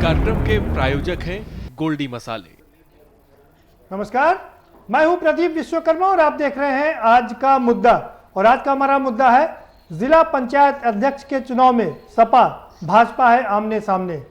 कार्यक्रम के प्रायोजक हैं गोल्डी मसाले। नमस्कार, मैं हूं प्रदीप विश्वकर्मा और आप देख रहे हैं आज का मुद्दा। और आज का हमारा मुद्दा है जिला पंचायत अध्यक्ष के चुनाव में सपा भाजपा है आमने सामने।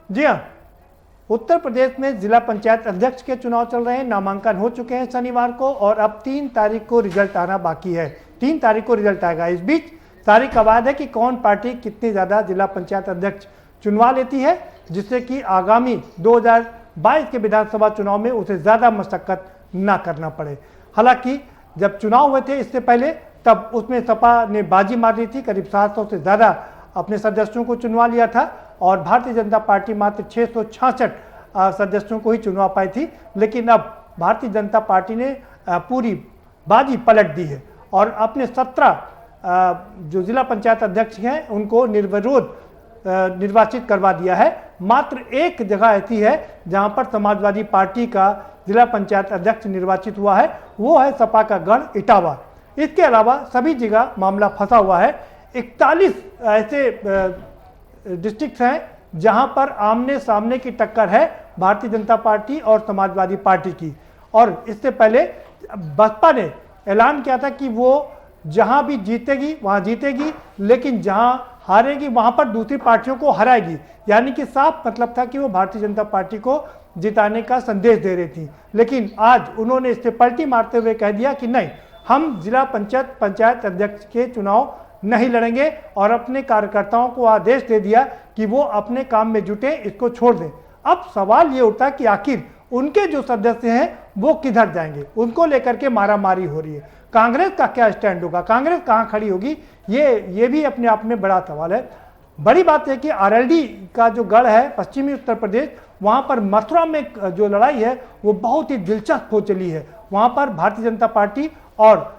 जी हाँ, उत्तर प्रदेश में जिला पंचायत अध्यक्ष के चुनाव चल रहे हैं। नामांकन हो चुके हैं शनिवार को और अब 3 तारीख को रिजल्ट आना बाकी है। 3 तारीख को रिजल्ट आएगा। इस बीच तारीख का बाद है कि कौन पार्टी कितनी ज़्यादा जिला पंचायत अध्यक्ष चुनवा लेती है, जिससे कि आगामी 2022 के विधानसभा चुनाव में उसे ज़्यादा मशक्कत ना करना पड़े। हालांकि जब चुनाव हुए थे इससे पहले, तब उसमें सपा ने बाजी मार ली थी। करीब 700 से ज़्यादा अपने सदस्यों को चुनवा लिया था और भारतीय जनता पार्टी मात्र 666 सदस्यों को ही चुनवा पाई थी। लेकिन अब भारतीय जनता पार्टी ने पूरी बाजी पलट दी है और अपने 17 जो जिला पंचायत अध्यक्ष हैं उनको निर्विरोध निर्वाचित करवा दिया है। मात्र एक जगह ऐसी है जहां पर समाजवादी पार्टी का जिला पंचायत अध्यक्ष निर्वाचित हुआ है, वो है सपा का गढ़ इटावा। इसके अलावा सभी जगह मामला फंसा हुआ है। 41 ऐसे डिस्ट्रिक्ट हैं जहां पर आमने सामने की टक्कर है भारतीय जनता पार्टी और समाजवादी पार्टी की। और इससे पहले बसपा ने ऐलान किया था कि वो जहां भी जीतेगी वहां जीतेगी, लेकिन जहां हारेगी वहां पर दूसरी पार्टियों को हराएगी। यानी कि साफ मतलब था कि वो भारतीय जनता पार्टी को जिताने का संदेश दे रही थी। लेकिन आज उन्होंने इससे पलटी मारते हुए कह दिया कि नहीं, हम जिला पंचायत अध्यक्ष के चुनाव नहीं लड़ेंगे और अपने कार्यकर्ताओं को आदेश दे दिया कि वो अपने काम में जुटे, इसको छोड़ दें। अब सवाल ये उठता कि आखिर उनके जो सदस्य हैं वो किधर जाएंगे, उनको लेकर के मारामारी हो रही है। कांग्रेस का क्या स्टैंड होगा, कांग्रेस कहाँ खड़ी होगी, ये भी अपने आप में बड़ा सवाल है। बड़ी बात है कि आरएलडी का जो गढ़ है पश्चिमी उत्तर प्रदेश, वहाँ पर मथुरा में जो लड़ाई है वो बहुत ही दिलचस्प हो चली है। वहाँ पर भारतीय जनता पार्टी और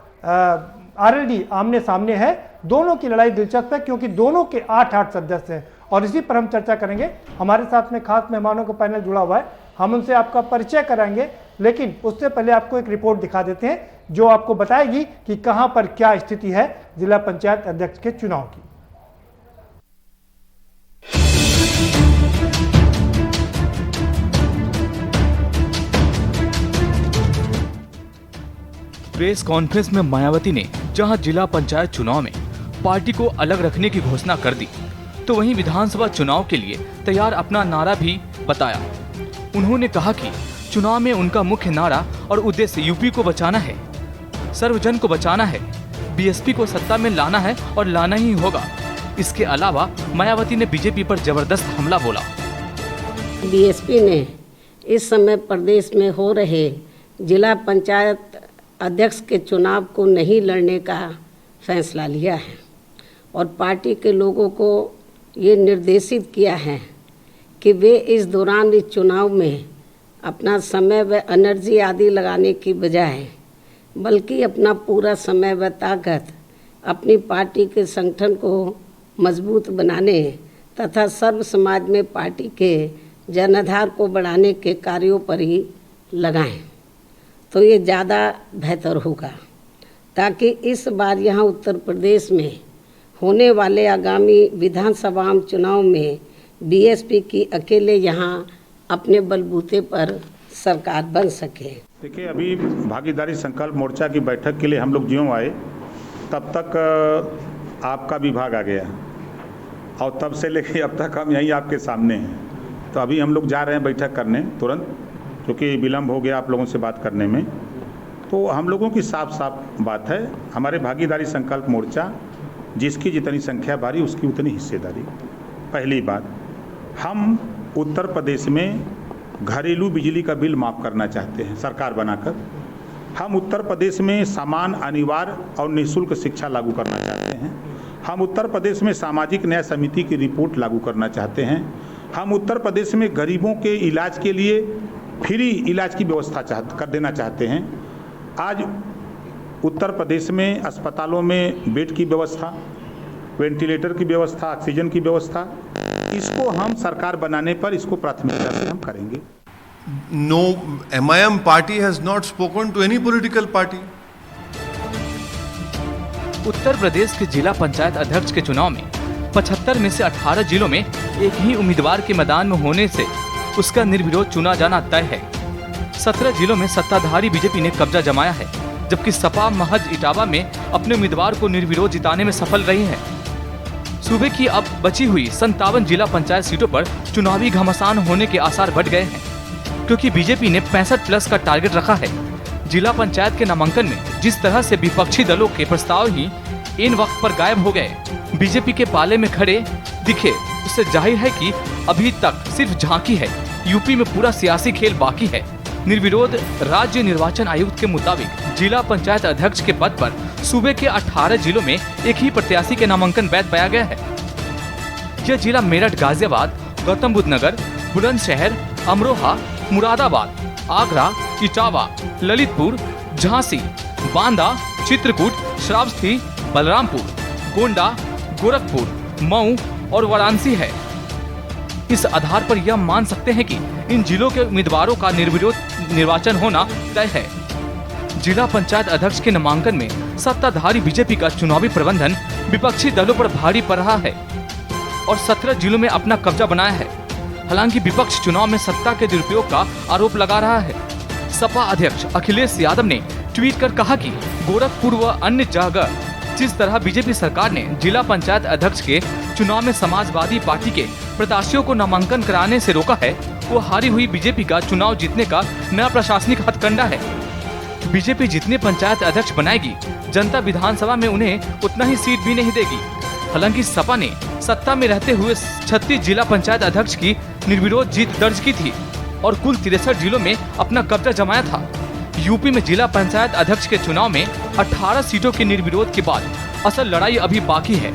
आरएलडी आमने सामने है। दोनों की लड़ाई दिलचस्प है क्योंकि दोनों के 8 सदस्य हैं और इसी पर हम चर्चा करेंगे। हमारे साथ में खास मेहमानों का पैनल जुड़ा हुआ है, हम उनसे आपका परिचय कराएंगे। लेकिन उससे पहले आपको एक रिपोर्ट दिखा देते हैं जो आपको बताएगी कि कहां पर क्या स्थिति है जिला पंचायत अध्यक्ष के चुनाव की। प्रेस कॉन्फ्रेंस में मायावती ने जहां जिला पंचायत चुनाव में पार्टी को अलग रखने की घोषणा कर दी, तो वहीं विधानसभा चुनाव के लिए तैयार अपना नारा भी बताया। उन्होंने कहा कि चुनाव में उनका मुख्य नारा और उद्देश्य यूपी को बचाना है, सर्वजन को बचाना है, बीएसपी को सत्ता में लाना है और लाना ही होगा। इसके अलावा मायावती ने बीजेपी पर जबरदस्त हमला बोला। बीएसपी ने इस समय प्रदेश में हो रहे जिला पंचायत अध्यक्ष के चुनाव को नहीं लड़ने का फैसला लिया है और पार्टी के लोगों को ये निर्देशित किया है कि वे इस दौरान इस चुनाव में अपना समय व एनर्जी आदि लगाने की बजाय बल्कि अपना पूरा समय व ताकत अपनी पार्टी के संगठन को मजबूत बनाने तथा सर्व समाज में पार्टी के जनाधार को बढ़ाने के कार्यों पर ही लगाएं, तो ये ज़्यादा बेहतर होगा, ताकि इस बार यहाँ उत्तर प्रदेश में होने वाले आगामी विधानसभा चुनाव में बीएसपी की अकेले यहाँ अपने बलबूते पर सरकार बन सके। देखिए, अभी भागीदारी संकल्प मोर्चा की बैठक के लिए हम लोग ज्यों आए तब तक आपका विभाग आ गया और तब से लेके अब तक हम यहीं आपके सामने हैं। तो अभी हम लोग जा रहे हैं बैठक करने तुरंत, क्योंकि विलम्ब हो गया आप लोगों से बात करने में। तो हम लोगों की साफ साफ बात है, हमारे भागीदारी संकल्प मोर्चा जिसकी जितनी संख्या भारी उसकी उतनी हिस्सेदारी। पहली बात, हम उत्तर प्रदेश में घरेलू बिजली का बिल माफ़ करना चाहते हैं सरकार बनाकर। हम उत्तर प्रदेश में समान, अनिवार्य और निःशुल्क शिक्षा लागू करना चाहते हैं। हम उत्तर प्रदेश में सामाजिक न्याय समिति की रिपोर्ट लागू करना चाहते हैं। हम उत्तर प्रदेश में गरीबों के इलाज के लिए फ्री इलाज की व्यवस्था कर देना चाहते हैं। आज उत्तर प्रदेश में अस्पतालों में बेड की व्यवस्था, वेंटिलेटर की व्यवस्था, ऑक्सीजन की व्यवस्था, इसको हम सरकार बनाने पर इसको प्राथमिकता से हम करेंगे। No, MIM party has not spoken to any political party. Uttar Pradesh के जिला पंचायत अध्यक्ष के चुनाव में 75 में से 18 जिलों में एक ही उम्मीदवार के मैदान में होने से उसका निर्विरोध चुना जाना तय है। 17 जिलों में सत्ताधारी बीजेपी ने कब्जा जमाया है, जबकि सपा महज इटावा में अपने उम्मीदवार को निर्विरोध जिताने में सफल रही है। सूबे की अब बची हुई 57 जिला पंचायत सीटों पर चुनावी घमासान होने के आसार बढ़ गए हैं, क्योंकि बीजेपी ने 65+ का टारगेट रखा है। जिला पंचायत के नामांकन में जिस तरह से विपक्षी दलों के प्रस्ताव ही इन वक्त पर गायब हो गए, बीजेपी के पाले में खड़े दिखे, उससे जाहिर है कि अभी तक सिर्फ झांकी है। यूपी में पूरा सियासी खेल बाकी है। निर्विरोध राज्य निर्वाचन आयुक्त के मुताबिक जिला पंचायत अध्यक्ष के पद पर सूबे के 18 जिलों में एक ही प्रत्याशी के नामांकन वैध पाया गया है। यह जिला मेरठ, गाजियाबाद, गौतम बुद्ध नगर, बुलंदशहर, अमरोहा, मुरादाबाद, आगरा, इटावा, ललितपुर, झांसी, बांदा, चित्रकूट, श्रावस्ती, बलरामपुर, गोंडा, गोरखपुर, मऊ और वाराणसी है। इस आधार पर यह मान सकते हैं कि इन जिलों के उम्मीदवारों का निर्विरोध निर्वाचन होना तय है। जिला पंचायत अध्यक्ष के नामांकन में सत्ताधारी बीजेपी का चुनावी प्रबंधन विपक्षी दलों पर भारी पड़ रहा है और 17 जिलों में अपना कब्जा बनाया है। हालांकि विपक्ष चुनाव में सत्ता के दुरुपयोग का आरोप लगा रहा है। सपा अध्यक्ष अखिलेश यादव ने ट्वीट कर कहा कि गोरखपुर व अन्य जगह जिस तरह बीजेपी सरकार ने जिला पंचायत अध्यक्ष के चुनाव में समाजवादी पार्टी के प्रत्याशियों को नामांकन कराने से रोका है, वो हारी हुई बीजेपी का चुनाव जीतने का नया प्रशासनिक हथकंडा है। बीजेपी जितने पंचायत अध्यक्ष बनाएगी, जनता विधानसभा में उन्हें उतना ही सीट भी नहीं देगी। हालांकि सपा ने सत्ता में रहते हुए 36 जिला पंचायत अध्यक्ष की निर्विरोध जीत दर्ज की थी और कुल 63 जिलों में अपना कब्जा जमाया था। यूपी में जिला पंचायत अध्यक्ष के चुनाव में 18 सीटों के निर्विरोध के बाद असल लड़ाई अभी बाकी है।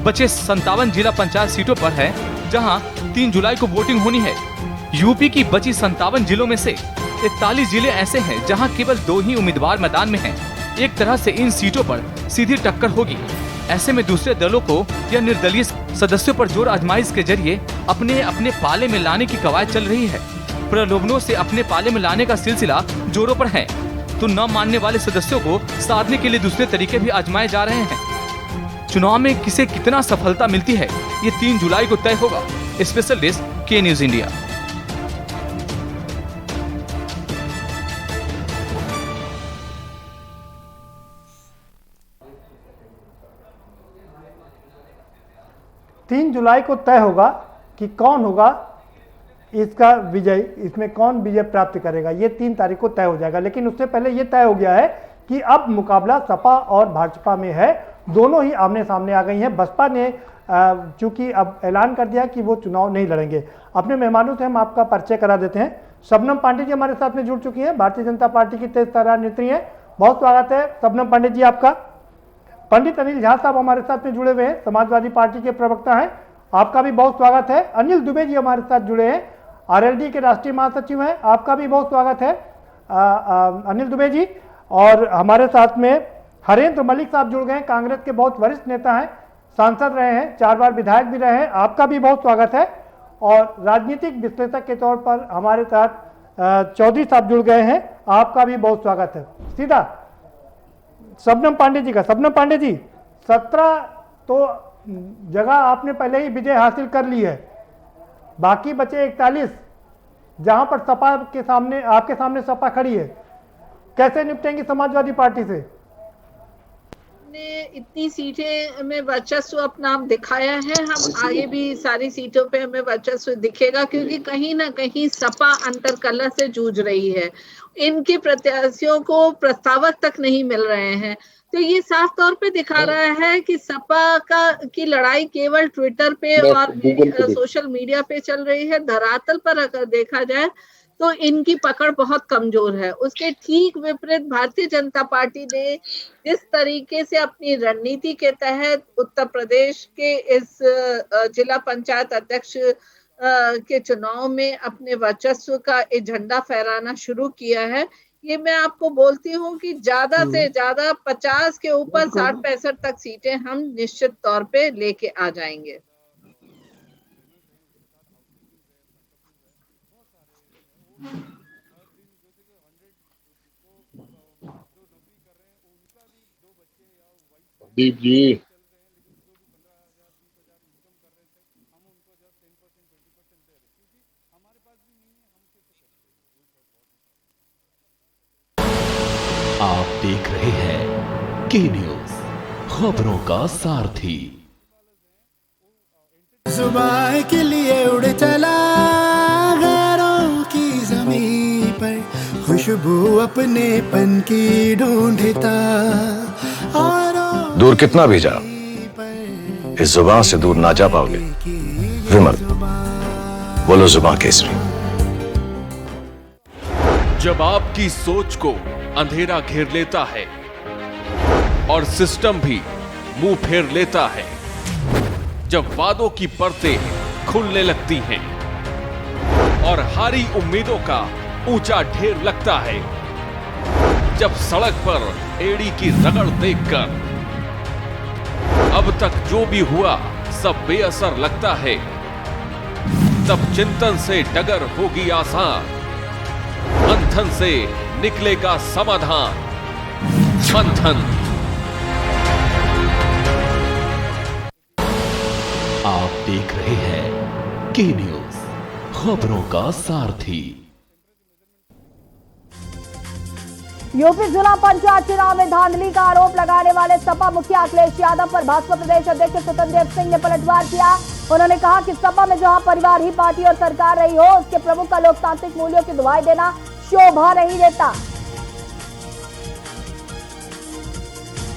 बचे 57 जिला पंचायत सीटों पर है, जहां 3 जुलाई को वोटिंग होनी है। यूपी की बची 57 जिलों में से 41 जिले ऐसे हैं जहां केवल 2 ही उम्मीदवार मैदान में हैं। एक तरह से इन सीटों पर सीधी टक्कर होगी। ऐसे में दूसरे दलों को या निर्दलीय सदस्यों पर जोर आजमाइश के जरिए अपने अपने पाले में लाने की कवायद चल रही है। प्रलोभनों से अपने पाले में लाने का सिलसिला जोरों पर है, तो न मानने वाले सदस्यों को साधने के लिए दूसरे तरीके भी आजमाए जा रहे हैं। चुनाव में किसे कितना सफलता मिलती है, ये 3 जुलाई को तय होगा। स्पेशल डेस्क, के न्यूज इंडिया। तीन जुलाई को तय होगा कि कौन होगा इसका विजय, इसमें कौन विजय प्राप्त करेगा। ये 3 तारीख को तय हो जाएगा। लेकिन उससे पहले ये तय हो गया है कि अब मुकाबला सपा और भाजपा में है। दोनों ही आमने सामने आ गई हैं। बसपा ने चूंकि अब ऐलान कर दिया कि वो चुनाव नहीं लड़ेंगे। अपने मेहमानों से हम आपका परिचय करा देते हैं। शबनम पांडे जी हमारे साथ में जुड़ चुकी हैं, भारतीय जनता पार्टी की तेज तर्रार नेत्री हैं। बहुत स्वागत है शबनम पांडे जी आपका। पंडित अनिल झा साहब हमारे साथ में जुड़े हुए हैं, समाजवादी पार्टी के प्रवक्ता हैं, आपका भी बहुत स्वागत है। अनिल दुबे जी हमारे साथ जुड़े हैं, आरएलडी के राष्ट्रीय महासचिव हैं, आपका भी बहुत स्वागत है अनिल दुबे जी। और हमारे साथ में हरेंद्र मलिक साहब जुड़ गए, कांग्रेस के बहुत वरिष्ठ नेता हैं, सांसद रहे हैं, 4 बार विधायक भी रहे हैं, आपका भी बहुत स्वागत है। और राजनीतिक विश्लेषक के तौर पर हमारे साथ चौधरी साहब जुड़ गए हैं, आपका भी बहुत स्वागत है। सीधा शबनम पांडे जी का। शबनम पांडे जी, 17 तो जगह आपने पहले ही विजय हासिल कर ली है, बाकी बचे 41 जहां पर सपा के सामने, आपके सामने सपा खड़ी है, कैसे निपटेंगी समाजवादी पार्टी से? ने इतनी सीटें में वर्चस्व अपना आप दिखाया है, हम आगे भी सारी सीटों पे हमें वर्चस्व दिखेगा, क्योंकि कहीं ना कहीं सपा अंतरकलह से जूझ रही है। इनके प्रत्याशियों को प्रस्तावक तक नहीं मिल रहे हैं, तो ये साफ तौर पे दिखा रहा है कि सपा की लड़ाई केवल ट्विटर पे और सोशल मीडिया पे चल रही है। धरातल पर अगर देखा जाए तो इनकी पकड़ बहुत कमजोर है। उसके ठीक विपरीत भारतीय जनता पार्टी ने जिस तरीके से अपनी रणनीति के तहत उत्तर प्रदेश के इस जिला पंचायत अध्यक्ष के चुनाव में अपने वर्चस्व का झंडा फहराना शुरू किया है, ये मैं आपको बोलती हूँ कि ज्यादा से ज्यादा 50 के ऊपर 60-65 तक सीटें हम निश्चित तौर पे लेके आ जाएंगे। दीप जी, आप देख रहे हैं के न्यूज, खबरों का सारथी। जुबान के लिए उड़ चला गैरों की जमीन पर, खुशबू अपने पन की ढूंढता और दूर कितना भी जाओ, इस जुबान से दूर ना जा पाओगे। विमल, बोलो जुबान केसरी। जब आपकी सोच को अंधेरा घेर लेता है और सिस्टम भी मुंह फेर लेता है, जब वादों की परतें खुलने लगती हैं और हारी उम्मीदों का ऊंचा ढेर लगता है, जब सड़क पर एड़ी की रगड़ देखकर अब तक जो भी हुआ सब बेअसर लगता है, तब चिंतन से डगर होगी आसान, मंथन से निकलेगा समाधान। मंथन। आप देख रहे हैं के न्यूज, खबरों का सारथी। यूपी जिला पंचायत चुनाव में धांधली का आरोप लगाने वाले सपा मुखिया अखिलेश यादव पर भाजपा प्रदेश अध्यक्ष स्वतंत्र सिंह ने पलटवार किया। उन्होंने कहा कि सपा में जहां परिवार ही पार्टी और सरकार रही हो, उसके प्रमुख का लोकतांत्रिक मूल्यों की दुहाई देना शोभा नहीं देता।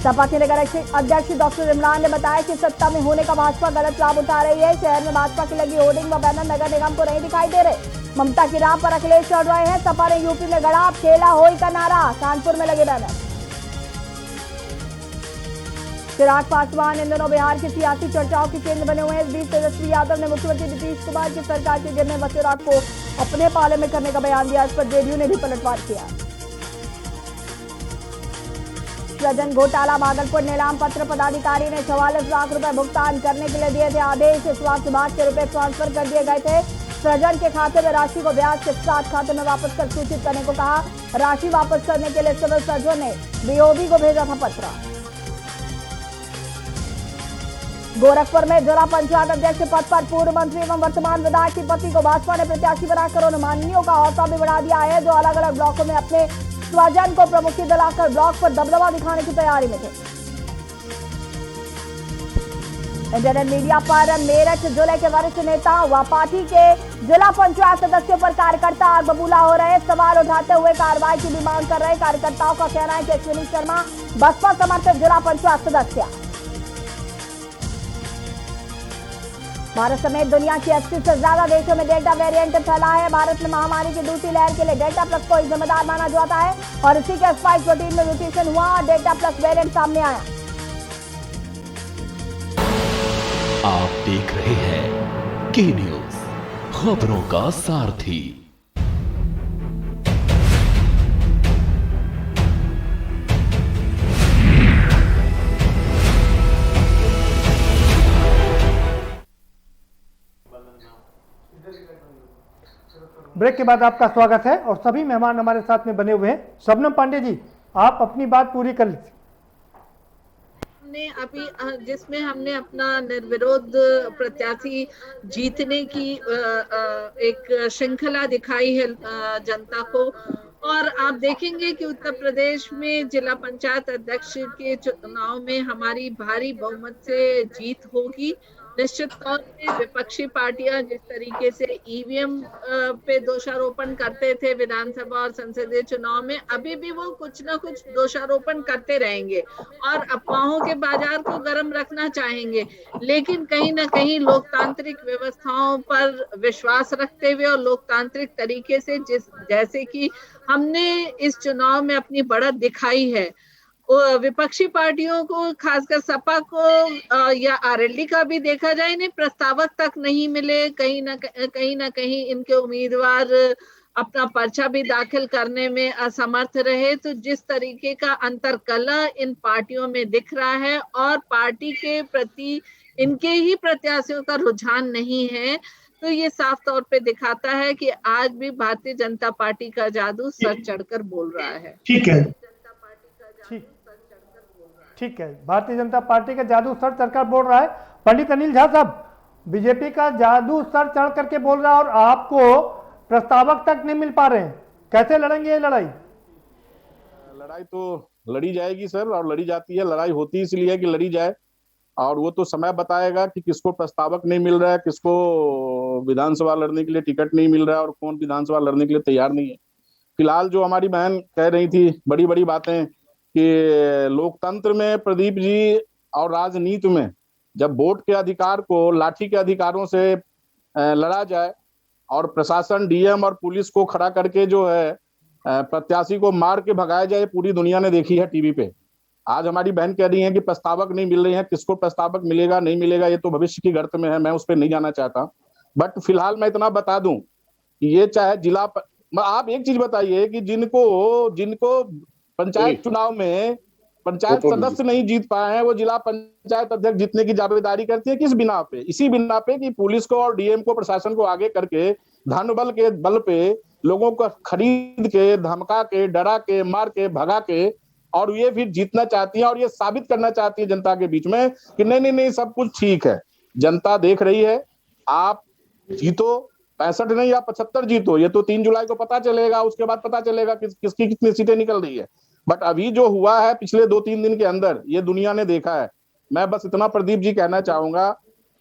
सपा के नगर अध्यक्ष डॉक्टर इमरान ने बताया कि सत्ता में होने का भाजपा गलत लाभ उठा रही है। शहर में भाजपा की लगी होर्डिंग व बैनर नगर निगम को नहीं दिखाई दे रहे। ममता की राह पर अखिलेश चढ़ रहे हैं। सपा ने यूपी में गढ़ा खेला होई का नारा, कानपुर में लगे बैनर। चिराग पासवान इन दिनों बिहार की सियासी चर्चाओं के केंद्र बने हुए हैं। इस बीच तेजस्वी यादव ने मुख्यमंत्री नीतीश कुमार की सरकार के गिरने व चिराग को अपने पाले में करने का बयान दिया। इस पर जेडीयू ने भी पलटवार किया। सृजन घोटाला, भागलपुर नीलाम पत्र पदाधिकारी ने 44 लाख रुपए भुगतान करने के लिए दिए थे आदेश। स्वास्थ्य विभाग के रुपए ट्रांसफर कर दिए गए थे। सृजन के खाते में राशि को ब्याज के साथ खाते में वापस कर सूचित करने को कहा। राशि वापस करने के लिए सिविल सर्जन ने बीओबी को भेजा था पत्र। गोरखपुर में जिला पंचायत अध्यक्ष पद पर पूर्व मंत्री एवं वर्तमान विधायक की पति को भाजपा ने प्रत्याशी बनाकर अनुमानियों का हौसला भी बढ़ा दिया है, जो अलग अलग ब्लॉकों में अपने स्वजन को प्रमुखी दिलाकर ब्लॉक पर दबदबा दिखाने की तैयारी में थे। इंटरनेट मीडिया पर मेरठ जिले के वरिष्ठ नेता व पार्टी के जिला पंचायत सदस्यों पर कार्यकर्ता आग बबूला हो रहे, सवाल उठाते हुए कार्रवाई की भी मांग कर रहे। कार्यकर्ताओं का कहना है कि अश्विनी शर्मा बसपा समर्थित जिला पंचायत सदस्य भारत समेत दुनिया की 80 से ज्यादा देशों में डेल्टा वेरिएंट फैला है। भारत में महामारी की दूसरी लहर के लिए डेल्टा प्लस को जिम्मेदार माना जाता है और इसी के स्पाइक प्रोटीन में म्यूटेशन हुआ और डेल्टा प्लस वेरिएंट सामने आया। आप देख रहे हैं के न्यूज, खबरों का सारथी। ब्रेक के बाद आपका स्वागत है और सभी मेहमान हमारे साथ में बने हुए हैं। शबनम पांडे जी, आप अपनी बात पूरी कर लीजिए। हमने अभी जिसमें हमने अपना निर्विरोध प्रत्याशी जीतने की एक श्रृंखला दिखाई है जनता को, और आप देखेंगे कि उत्तर प्रदेश में जिला पंचायत अध्यक्ष के चुनाव में हमारी भारी बहुमत से जीत होगी। निश्चित तौर पे विपक्षी पार्टियां जिस तरीके से ईवीएम पे दोषारोपण करते थे विधानसभा और संसदीय चुनाव में, अभी भी वो कुछ ना कुछ दोषारोपण करते रहेंगे और अफवाहों के बाजार को गर्म रखना चाहेंगे, लेकिन कहीं ना कहीं लोकतांत्रिक व्यवस्थाओं पर विश्वास रखते हुए और लोकतांत्रिक तरीके से जैसे कि हमने इस चुनाव में अपनी बढ़त दिखाई है, विपक्षी पार्टियों को खासकर सपा को या आरएलडी का भी देखा जाए, इन्हें प्रस्तावक तक नहीं मिले। कहीं ना कहीं इनके उम्मीदवार अपना पर्चा भी दाखिल करने में असमर्थ रहे। तो जिस तरीके का अंतरकलह इन पार्टियों में दिख रहा है और पार्टी के प्रति इनके ही प्रत्याशियों का रुझान नहीं है, तो ये साफ तौर पे दिखाता है कि आज भी भारतीय जनता पार्टी का जादू सर चढ़कर बोल रहा है। ठीक है, ठीक है, भारतीय जनता पार्टी का जादू सर चढ़कर बोल रहा है। पंडित अनिल झा साहब, बीजेपी का जादू सर चढ़ करके बोल रहा है और आपको प्रस्तावक तक नहीं मिल पा रहे हैं, कैसे लड़ेंगे ये लड़ाई? लड़ाई तो लड़ी जाएगी सर, और लड़ी जाती है। लड़ाई होती इसलिए कि लड़ी जाए, और वो तो समय बताएगा कि किसको प्रस्तावक नहीं मिल रहा है, किसको विधानसभा लड़ने के लिए टिकट नहीं मिल रहा है और कौन विधानसभा लड़ने के लिए तैयार नहीं है। फिलहाल जो हमारी बहन कह रही थी बड़ी बड़ी बातें कि लोकतंत्र में प्रदीप जी और राजनीति में जब वोट के अधिकार को लाठी के अधिकारों से लड़ा जाए और प्रशासन, डीएम और पुलिस को खड़ा करके जो है प्रत्याशी को मार के भगाया जाए, पूरी दुनिया ने देखी है टीवी पे। आज हमारी बहन कह रही है कि प्रस्तावक नहीं मिल रहे हैं, किसको प्रस्तावक मिलेगा नहीं मिलेगा ये तो भविष्य की गर्त में है, मैं उस पर नहीं जाना चाहता। बट फिलहाल मैं इतना बता दूं कि ये चाहे जिला आप एक चीज बताइए कि जिनको पंचायत चुनाव में पंचायत सदस्य नहीं जीत पाए हैं, वो जिला पंचायत अध्यक्ष जीतने की दावेदारी करती है। किस बिना पे? इसी बिना पे कि पुलिस को और डीएम को, प्रशासन को आगे करके धन बल के बल पे लोगों को खरीद के, धमका के, डरा के, मार के, भगा के, और ये फिर जीतना चाहती है और ये साबित करना चाहती है जनता के बीच में कि नहीं नहीं सब कुछ ठीक है। जनता देख रही है, आप जीतो 65 नहीं या 75 जीतो, ये तो 3 जुलाई को पता चलेगा, उसके बाद पता चलेगा किसकी कितनी सीटें निकल रही है। बट अभी जो हुआ है पिछले 2-3 दिन के अंदर, ये दुनिया ने देखा है। मैं बस इतना प्रदीप जी कहना चाहूंगा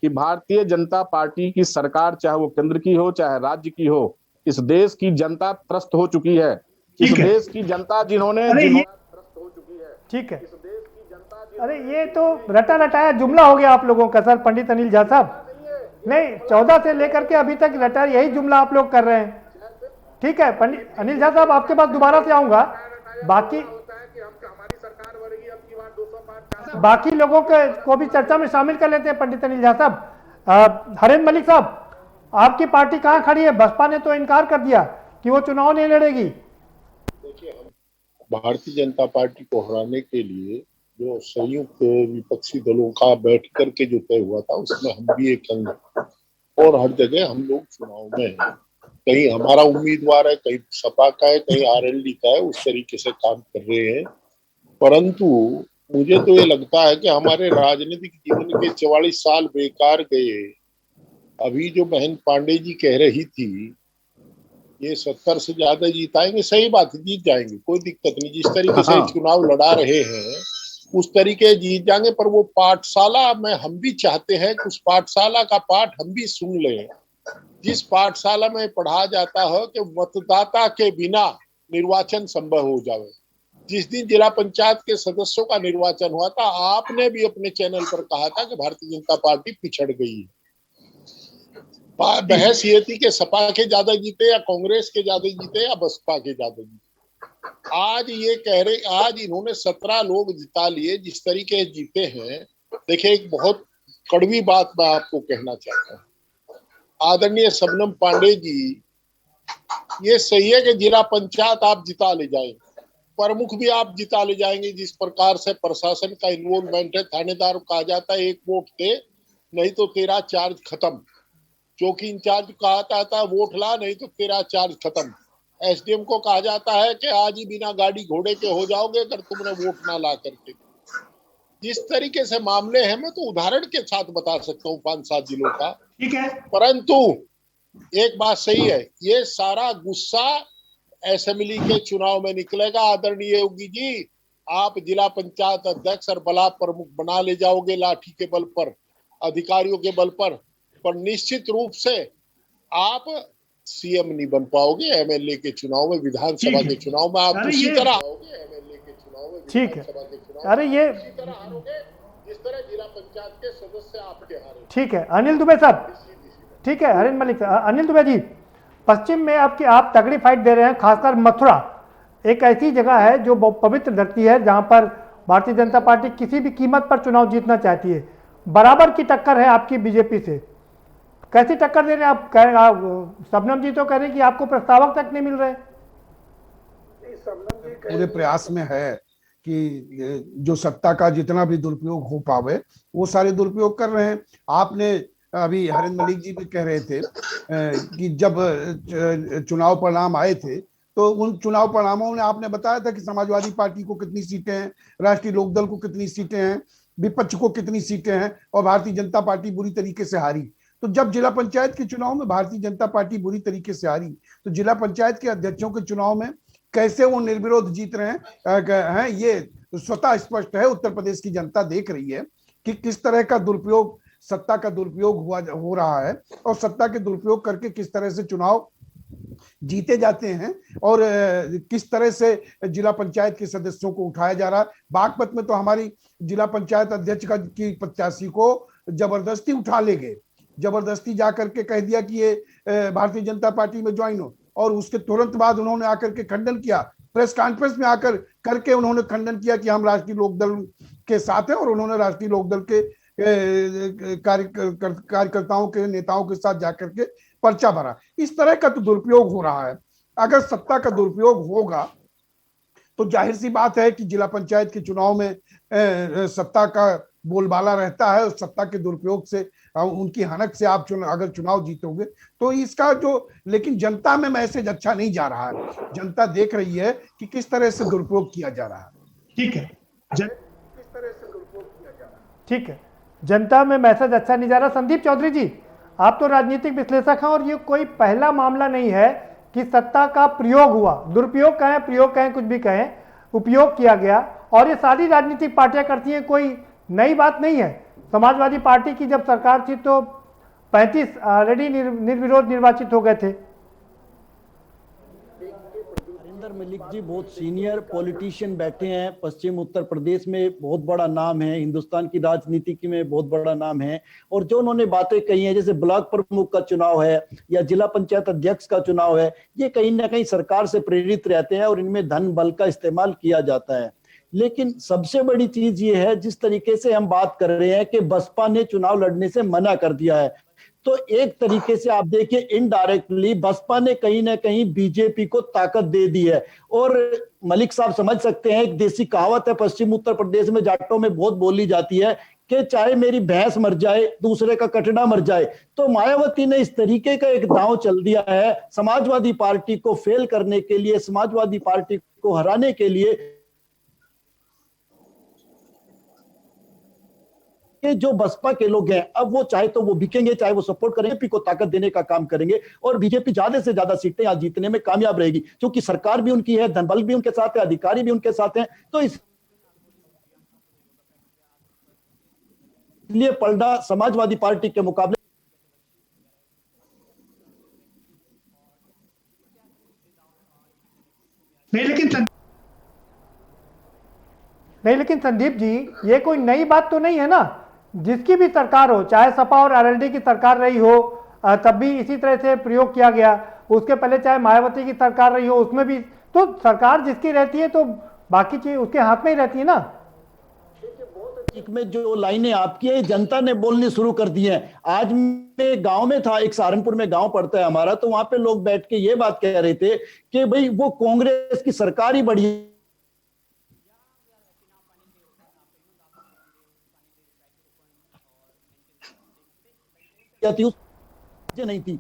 कि भारतीय जनता पार्टी की सरकार, चाहे वो केंद्र की हो चाहे राज्य की हो, इस देश की जनता त्रस्त हो चुकी है। इस देश की जनता जिन्होंने त्रस्त हो चुकी है। ठीक है, अरे ये तो रटा रटाया जुमला हो गया आप लोगों का सर। पंडित अनिल झा साहब, नहीं 14 से लेकर के अभी तक रटा यही जुमला आप लोग कर रहे हैं। ठीक है पंडित अनिल झा साहब, आपके पास दोबारा से आऊंगा। बाकी लोगों को भी चर्चा में शामिल कर लेते हैं। पंडित अनिल झा साहब, हरेंद्र मलिक साहब, आपकी पार्टी कहां खड़ी है? बसपा ने तो इनकार कर दिया कि वो चुनाव नहीं लड़ेगी। देखिए, हम भारतीय जनता पार्टी को हराने के लिए जो संयुक्त विपक्षी दलों का बैठ करके जो तय हुआ था, उसमें हम भी एक अंग, और हर जगह हम लोग चुनाव में कहीं हमारा उम्मीदवार है, कहीं सपा का है, कहीं आरएलडी का है, उस तरीके से काम कर रहे हैं। परंतु मुझे तो ये लगता है कि हमारे राजनीतिक जीवन के 44 साल बेकार गए। अभी जो बहन पांडे जी कह रही थी ये 70 से ज्यादा जीताएंगे, सही बात है, जीत जाएंगे, कोई दिक्कत नहीं। जिस तरीके से चुनाव लड़ा रहे हैं उस तरीके जीत जाएंगे। पर वो पाठशाला में हम भी चाहते हैं कि उस पाठशाला का पाठ हम भी सुन लें, जिस पाठशाला में पढ़ा जाता है कि मतदाता के बिना निर्वाचन संभव हो जाए। जिस दिन जिला पंचायत के सदस्यों का निर्वाचन हुआ था, आपने भी अपने चैनल पर कहा था कि भारतीय जनता पार्टी पिछड़ गई है। बहस ये थी कि सपा के ज्यादा जीते या कांग्रेस के ज्यादा जीते या बसपा के ज्यादा जीते। आज ये कह रहे, आज इन्होंने 17 लोग जिता लिए, जिस तरीके से जीते हैं। देखिए, एक बहुत कड़वी बात मैं आपको कहना चाहता हूँ। आदरणीय शबनम पांडे जी, ये सही है कि जिला पंचायत आप जिता ले जाएंगे, प्रमुख भी आप जिता ले जाएंगे। जिस प्रकार से प्रशासन का इन्वॉल्वमेंट है, थानेदार को कहा जाता है 1 वोट दे नहीं तो तेरा चार्ज खत्म, चौकी इंचार्ज कहा जाता है वोट ला नहीं तो तेरा चार्ज खत्म, एसडीएम को कहा जाता है कि आज ही बिना गाड़ी घोड़े के हो जाओगे अगर तुमने वोट ना ला करके। जिस तरीके से मामले हैं, मैं तो उदाहरण के साथ बता सकता हूँ 5-7 जिलों का। ठीक है, परंतु एक बात सही है, ये सारा गुस्सा असेंबली के चुनाव में निकलेगा। आदरणीय योगी जी, आप जिला पंचायत अध्यक्ष और ब्लॉक प्रमुख बना ले जाओगे लाठी के बल पर, अधिकारियों के बल पर निश्चित रूप से आप सीएम नहीं बन पाओगे। एमएलए के चुनाव में, विधानसभा के चुनाव में आप उसी तरह आओगे। एमएलए के चुनाव में, ठीक है, अरे ये उसी तरह हारोगे जिस तरह जिला पंचायत के सदस्य आपके हारे। ठीक है अनिल दुबे साहब, ठीक है हरेंद्र मलिक साहब। अनिल दुबे जी, पश्चिम में आप तगड़ी फाइट दे रहे हैं, खासकर मथुरा एक ऐसी जगह है जो पवित्र धरती है जहां पर भारतीय जनता पार्टी किसी भी कीमत पर चुनाव जीतना चाहती है। बराबर की टक्कर है आपकी बीजेपी से। कैसी टक्कर दे रहे हैं आप शबनम जी तो कह रहे हैं कि आपको प्रस्तावक तक नहीं मिल रहे। पूरे प्रयास में है कि जो सत्ता का जितना भी दुरुपयोग हो पावे वो सारे दुरुपयोग कर रहे हैं। आपने अभी हरिंद्र मलिक जी भी कह रहे थे कि जब चुनाव परिणाम आए थे तो उन चुनाव परिणामों में आपने बताया था कि समाजवादी पार्टी को कितनी सीटें हैं, राष्ट्रीय लोकदल को कितनी सीटें हैं, विपक्ष को कितनी सीटें हैं और भारतीय जनता पार्टी बुरी तरीके से हारी। तो जब जिला पंचायत के चुनाव में भारतीय जनता पार्टी बुरी तरीके से हारी तो जिला पंचायत के अध्यक्षों के चुनाव में कैसे वो निर्विरोध जीत रहे हैं ये स्वतः स्पष्ट है। उत्तर प्रदेश की जनता देख रही है कि किस तरह का दुरुपयोग, सत्ता का दुरुपयोग हो रहा है और सत्ता के दुरुपयोग करके किस तरह से चुनाव जीते जाते हैं और किस तरह से जिला पंचायत के सदस्यों को उठाया जा रहा है। बागपत में तो हमारी जिला पंचायत अध्यक्ष की प्रत्याशी को जबरदस्ती उठा ले गए, जबरदस्ती जाकर के कह दिया कि ये भारतीय जनता पार्टी में ज्वाइन हो और उसके तुरंत बाद उन्होंने आकर के खंडन किया, प्रेस कॉन्फ्रेंस में आकर करके उन्होंने खंडन किया कि हम राष्ट्रीय लोकदल के साथ हैं और उन्होंने राष्ट्रीय लोकदल के कार्यकर्ताओं के नेताओं के साथ जाकर के पर्चा भरा। इस तरह का तो दुरुपयोग हो रहा है। अगर सत्ता का दुरुपयोग होगा तो जाहिर सी बात है कि जिला पंचायत के चुनाव में सत्ता का बोलबाला रहता है और सत्ता के दुरुपयोग से उनकी हनक से आप अगर चुनाव जीतोगे तो इसका जो, लेकिन जनता में मैसेज अच्छा नहीं जा रहा है। जनता देख रही है कि किस तरह से दुरुपयोग किया जा रहा है। ठीक है, किस तरह से दुरुपयोग किया जा रहा है। ठीक है, जनता में मैसेज अच्छा नहीं जा रहा। संदीप चौधरी जी, आप तो राजनीतिक विश्लेषक हैं और ये कोई पहला मामला नहीं है कि सत्ता का प्रयोग हुआ, दुरुपयोग कहें, प्रयोग कहें, कुछ भी कहें, उपयोग किया गया और ये सारी राजनीतिक पार्टियां करती हैं, कोई नई बात नहीं है। समाजवादी पार्टी की जब सरकार थी तो 35 ऑलरेडी निर्विरोध निर्वाचित हो गए थे। हरिंदर मलिक जी बहुत सीनियर पॉलिटिशियन बैठे हैं, पश्चिम उत्तर प्रदेश में बहुत बड़ा नाम है, हिंदुस्तान की राजनीति की में बहुत बड़ा नाम है और जो उन्होंने बातें कही हैं जैसे ब्लॉक प्रमुख का चुनाव है या जिला पंचायत अध्यक्ष का चुनाव है, ये कहीं ना कहीं सरकार से प्रेरित रहते हैं और इनमें धन बल का इस्तेमाल किया जाता है। लेकिन सबसे बड़ी चीज ये है जिस तरीके से हम बात कर रहे हैं कि बसपा ने चुनाव लड़ने से मना कर दिया है, तो एक तरीके से आप देखिए इनडायरेक्टली बसपा ने कहीं ना कहीं बीजेपी को ताकत दे दी है। और मलिक साहब समझ सकते हैं, एक देसी कहावत है पश्चिम उत्तर प्रदेश में जाटों में बहुत बोली जाती है कि चाहे मेरी भैंस मर जाए दूसरे का कटड़ा मर जाए। तो मायावती ने इस तरीके का एक दांव चल दिया है समाजवादी पार्टी को फेल करने के लिए, समाजवादी पार्टी को हराने के लिए कि जो बसपा के लोग हैं अब वो चाहे तो वो बिकेंगे, चाहे वो सपोर्ट करेंगे, बीजेपी को ताकत देने का काम करेंगे और बीजेपी ज्यादा से ज्यादा सीटें आज जीतने में कामयाब रहेगी क्योंकि सरकार भी उनकी है, धनबल भी उनके साथ है, अधिकारी भी उनके साथ हैं। तो इसलिए पलड़ा समाजवादी पार्टी के मुकाबले नहीं, लेकिन संदीप जी ये कोई नई बात तो नहीं है ना। जिसकी भी सरकार हो, चाहे सपा और आरएलडी की सरकार रही हो तब भी इसी तरह से प्रयोग किया गया, उसके पहले चाहे मायावती की सरकार रही हो उसमें भी, तो सरकार जिसकी रहती है तो बाकी चीज उसके हाथ में ही रहती है ना। में जो लाइनें आपकी है जनता ने बोलनी शुरू कर दी है। आज मैं गांव में था, एक सहारनपुर में गांव पड़ता है हमारा, तो वहां पे लोग बैठ के ये बात कह रहे थे कि भाई वो कांग्रेस की सरकार ही बढ़िया नहीं थी।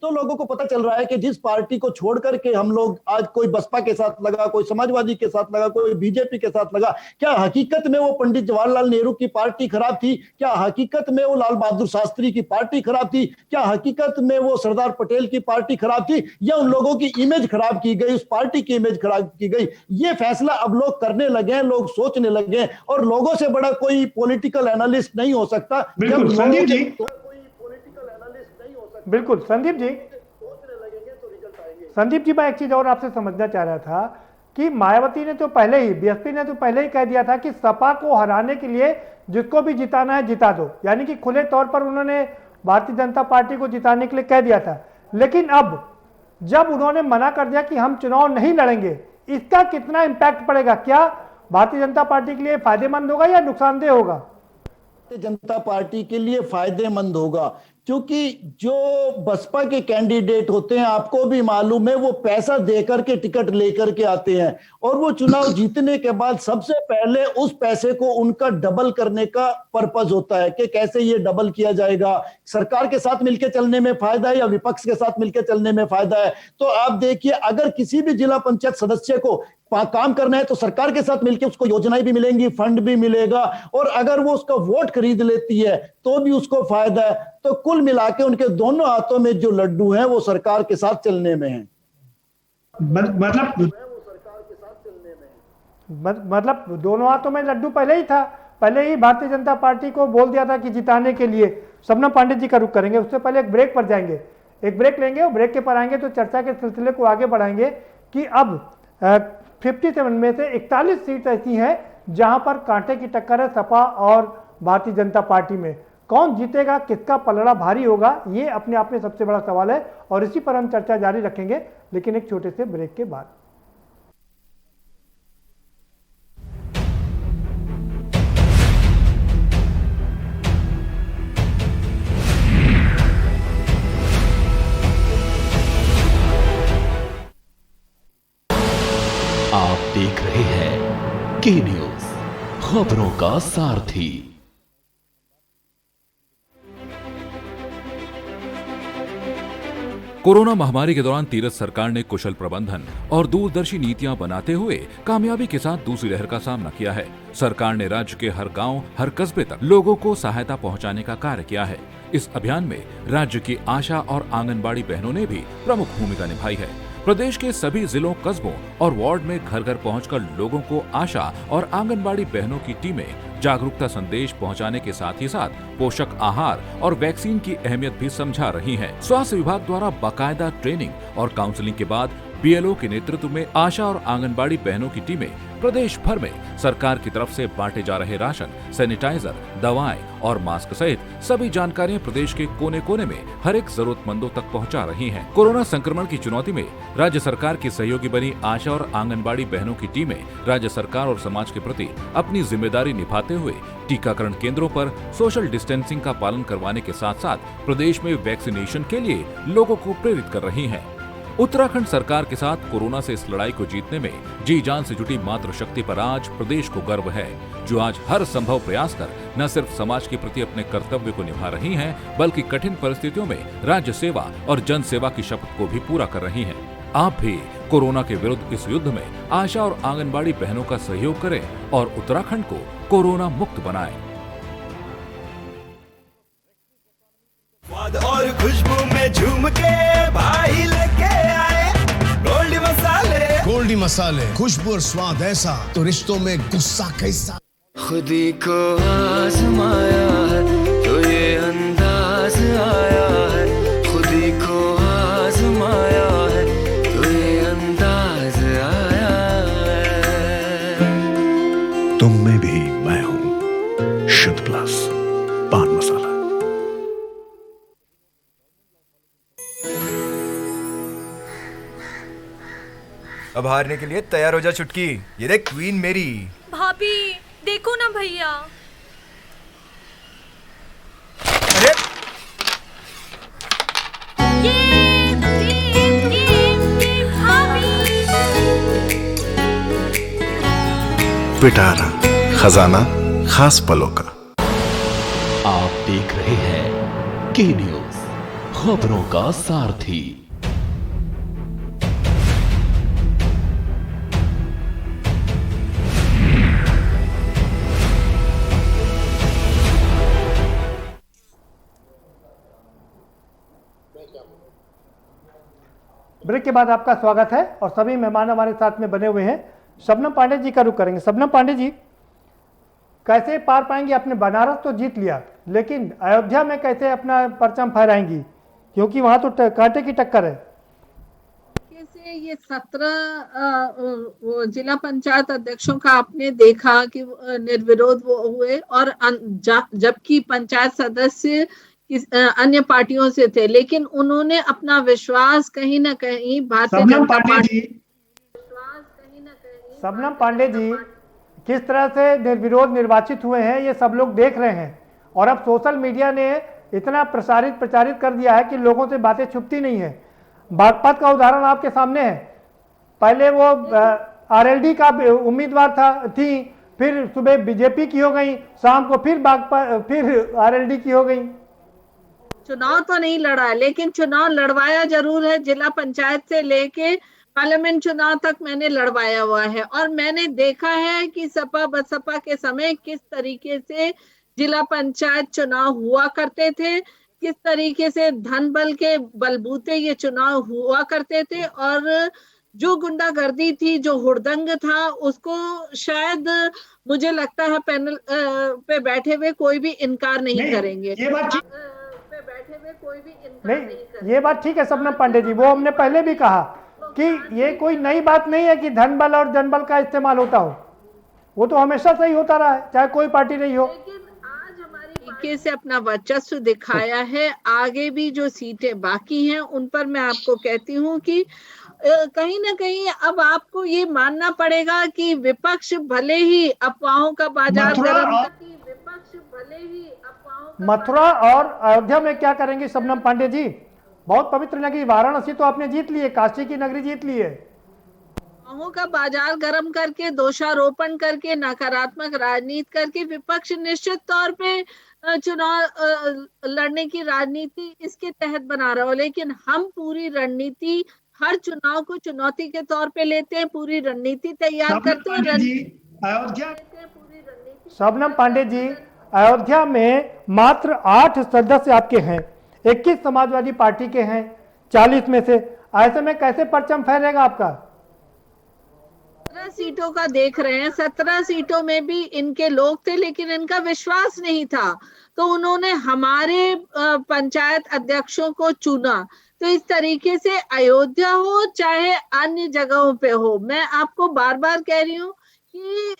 तो लोगों को पता चल रहा है कि जिस पार्टी को छोड़ करके हम लोग आज कोई बसपा के साथ लगा, कोई समाजवादी के साथ लगा, कोई बीजेपी के साथ लगा, क्या हकीकत में वो पंडित जवाहरलाल नेहरू की पार्टी खराब थी? क्या हकीकत में वो लाल बहादुर शास्त्री की पार्टी खराब थी? क्या हकीकत में वो सरदार पटेल की पार्टी खराब थी? या उन लोगों की इमेज खराब की गई, उस पार्टी की इमेज खराब की गई? ये फैसला अब लोग करने लगे हैं, लोग सोचने लगे हैं और लोगों से बड़ा कोई पॉलिटिकल एनालिस्ट नहीं हो सकता। बिल्कुल संदीप जी, बिल्कुल संदीप जी, मैं एक चीज और आपसे समझना चाह रहा था कि मायावती ने तो पहले ही, बीएसपी ने तो पहले ही कह दिया था कि सपा को हराने के लिए जिसको भी जिताना है जिता दो, यानी कि खुले तौर पर उन्होंने भारतीय जनता पार्टी को जिताने के लिए कह दिया था। लेकिन अब जब उन्होंने मना कर दिया कि हम चुनाव नहीं लड़ेंगे, इसका कितना इंपैक्ट पड़ेगा? क्या भारतीय जनता पार्टी के लिए फायदेमंद होगा या नुकसानदेह होगा? जनता पार्टी के लिए फायदेमंद होगा क्योंकि जो बसपा के कैंडिडेट होते हैं, आपको भी मालूम है, वो पैसा देकर के टिकट लेकर के आते हैं और वो चुनाव जीतने के बाद सबसे पहले उस पैसे को उनका डबल करने का पर्पस होता है कि कैसे ये डबल किया जाएगा, सरकार के साथ मिलकर चलने में फायदा है या विपक्ष के साथ मिलकर चलने में फायदा है। तो आप देखिए, अगर किसी भी जिला पंचायत सदस्य को काम करना है तो सरकार के साथ मिलकर उसको योजनाएं भी मिलेंगी, फंड भी मिलेगा, और अगर वो उसका वोट खरीद लेती है तो भी उसको फायदा है। तो कुल मिला के उनके दोनों हाथों में जो लड्डू हैं वो सरकार के साथ चलने में हैं। मतलब दोनों हाथों में लड्डू पहले ही था। पहले ही भारतीय जनता पार्टी को बोल दिया था कि जिताने के लिए। शबनम पांडे जी का रुख करेंगे, उससे पहले एक ब्रेक पर जाएंगे, एक ब्रेक लेंगे और ब्रेक के पर आएंगे तो चर्चा के सिलसिले को आगे बढ़ाएंगे कि अब 57 में से 41 सीट ऐसी हैं जहां पर कांटे की टक्कर है सपा और भारतीय जनता पार्टी में। कौन जीतेगा, किसका पलड़ा भारी होगा, ये अपने आप में सबसे बड़ा सवाल है और इसी पर हम चर्चा जारी रखेंगे, लेकिन एक छोटे से ब्रेक के बाद। आप देख रहे हैं के न्यूज, खबरों का सारथी। कोरोना महामारी के दौरान तीरथ सरकार ने कुशल प्रबंधन और दूरदर्शी नीतियां बनाते हुए कामयाबी के साथ दूसरी लहर का सामना किया है। सरकार ने राज्य के हर गांव, हर कस्बे तक लोगों को सहायता पहुंचाने का कार्य किया है। इस अभियान में राज्य की आशा और आंगनबाड़ी बहनों ने भी प्रमुख भूमिका निभाई है। प्रदेश के सभी जिलों, कस्बों और वार्ड में घर घर पहुंचकर लोगों को आशा और आंगनबाड़ी बहनों की टीमें जागरूकता संदेश पहुंचाने के साथ ही साथ पोषक आहार और वैक्सीन की अहमियत भी समझा रही हैं। स्वास्थ्य विभाग द्वारा बाकायदा ट्रेनिंग और काउंसलिंग के बाद बीएलओ के नेतृत्व में आशा और आंगनबाड़ी बहनों की टीमें प्रदेश भर में सरकार की तरफ से बांटे जा रहे राशन, सैनिटाइजर, दवाएं और मास्क सहित सभी जानकारियां प्रदेश के कोने कोने में हर एक जरूरतमंदों तक पहुंचा रही हैं। कोरोना संक्रमण की चुनौती में राज्य सरकार की सहयोगी बनी आशा और आंगनबाड़ी बहनों की टीमें राज्य सरकार और समाज के प्रति अपनी जिम्मेदारी निभाते हुए टीकाकरण केंद्रों पर सोशल डिस्टेंसिंग का पालन करवाने के साथ साथ प्रदेश में वैक्सीनेशन के लिए लोगों को प्रेरित कर रही हैं। उत्तराखंड सरकार के साथ कोरोना से इस लड़ाई को जीतने में जी जान से जुटी मातृशक्ति पर आज प्रदेश को गर्व है, जो आज हर संभव प्रयास कर न सिर्फ समाज के प्रति अपने कर्तव्य को निभा रही हैं, बल्कि कठिन परिस्थितियों में राज्य सेवा और जन सेवा की शपथ को भी पूरा कर रही हैं। आप भी कोरोना के विरुद्ध इस युद्ध में आशा और आंगनबाड़ी बहनों का सहयोग करें और उत्तराखंड को कोरोना मुक्त बनाएं। और खुशबू में झूम के भाई लेके आए गोल्डी मसाले। गोल्डी मसाले, खुशबू और स्वाद ऐसा तो रिश्तों में गुस्सा कैसा। खुदी को आजमाया है तो ये अंदाज आया है, खुदी को आजमाया है तो ये अंदाज आया है। तुम में भी मैं हूं, शुद्ध प्लस पान मसाला। अब हारने के लिए तैयार हो जा चुटकी। ये देख क्वीन मेरी। भाभी देखो ना भैया। अरे पिटारा खजाना खास पलों का। आप देख रहे हैं के न्यूज, खबरों का सारथी। ब्रेक के बाद आपका स्वागत है और सभी मेहमान हमारे साथ में बने हुए हैं। शबनम पांडे जी का रुख करेंगे। शबनम पांडे जी, कैसे पार पाएंगी? आपने बनारस तो जीत लिया, लेकिन अयोध्या में कैसे अपना परचम फहराएंगी, क्योंकि वहां तो कांटे की टक्कर है। कैसे ये 17 जिला पंचायत अध्यक्षों का आपने देखा कि निर्विरोध वो हुए और जबकि पंचायत सदस्य अन्य पार्टियों से थे, लेकिन उन्होंने अपना विश्वास कहीं ना कहीं भारतीय जनता पार्टी। शबनम पांडे जी किस तरह से निर्विरोध निर्वाचित हुए हैं ये सब लोग देख रहे हैं और अब सोशल मीडिया ने इतना प्रचारित कर दिया है कि लोगों से बातें छुपती नहीं है। बागपत का उदाहरण आपके सामने है। पहले वो आरएलडी का उम्मीदवार थी, फिर सुबह बीजेपी की हो गई, शाम को फिर आरएलडी की हो गई। चुनाव तो नहीं लड़ा, लेकिन चुनाव लड़वाया जरूर है। जिला पंचायत से लेके पार्लियामेंट चुनाव तक मैंने लड़वाया हुआ है, और मैंने देखा है कि सपा बसपा के समय किस तरीके से जिला पंचायत चुनाव हुआ करते थे, किस तरीके से धन बल के बलबूते ये चुनाव हुआ करते थे, और जो गुंडागर्दी थी, जो हुड़दंग था, उसको शायद मुझे लगता है पैनल पे बैठे हुए कोई भी इनकार नहीं करेंगे। ये बात ये बात ठीक है शबनम पांडे जी, वो हमने पहले भी कहा कि ये कोई नई बात नहीं है कि धन बल और जनबल का इस्तेमाल होता हो, वो तो हमेशा से ही होता रहा है, चाहे कोई पार्टी नहीं हो। तरीके से अपना वर्चस्व दिखाया है। आगे भी जो सीटें बाकी हैं उन पर मैं आपको कहती हूँ कि कहीं ना कहीं अब आपको ये मानना पड़ेगा कि विपक्ष भले ही अफवाहों का बाजार गर्म, मथुरा और अयोध्या में क्या करेंगे शबनम पांडे जी? बहुत पवित्र नगरी वाराणसी तो आपने जीत ली है, काशी की नगरी जीत ली है। अफवाहों का बाजार गर्म करके, दोषारोपण करके, नकारात्मक राजनीति करके विपक्ष निश्चित तौर पे चुनाव लड़ने की राजनीति इसके तहत बना रहा हो, लेकिन हम पूरी रणनीति, हर चुनाव को चुनौती के तौर पे लेते हैं, पूरी रणनीति तैयार करते हैं। शबनम पांडे जी, अयोध्या में मात्र 8 सदस्य आपके हैं, 21 समाजवादी पार्टी के हैं 40 में से, ऐसे में कैसे परचम फहरेगा आपका? 17 सीटों का देख रहे हैं, 17 सीटों में भी इनके लोग थे, लेकिन इनका विश्वास नहीं था, तो उन्होंने हमारे पंचायत अध्यक्षों को चुना। तो इस तरीके से अयोध्या हो चाहे अन्य जगहों पे हो, मैं आपको बार बार कह रही हूँ कि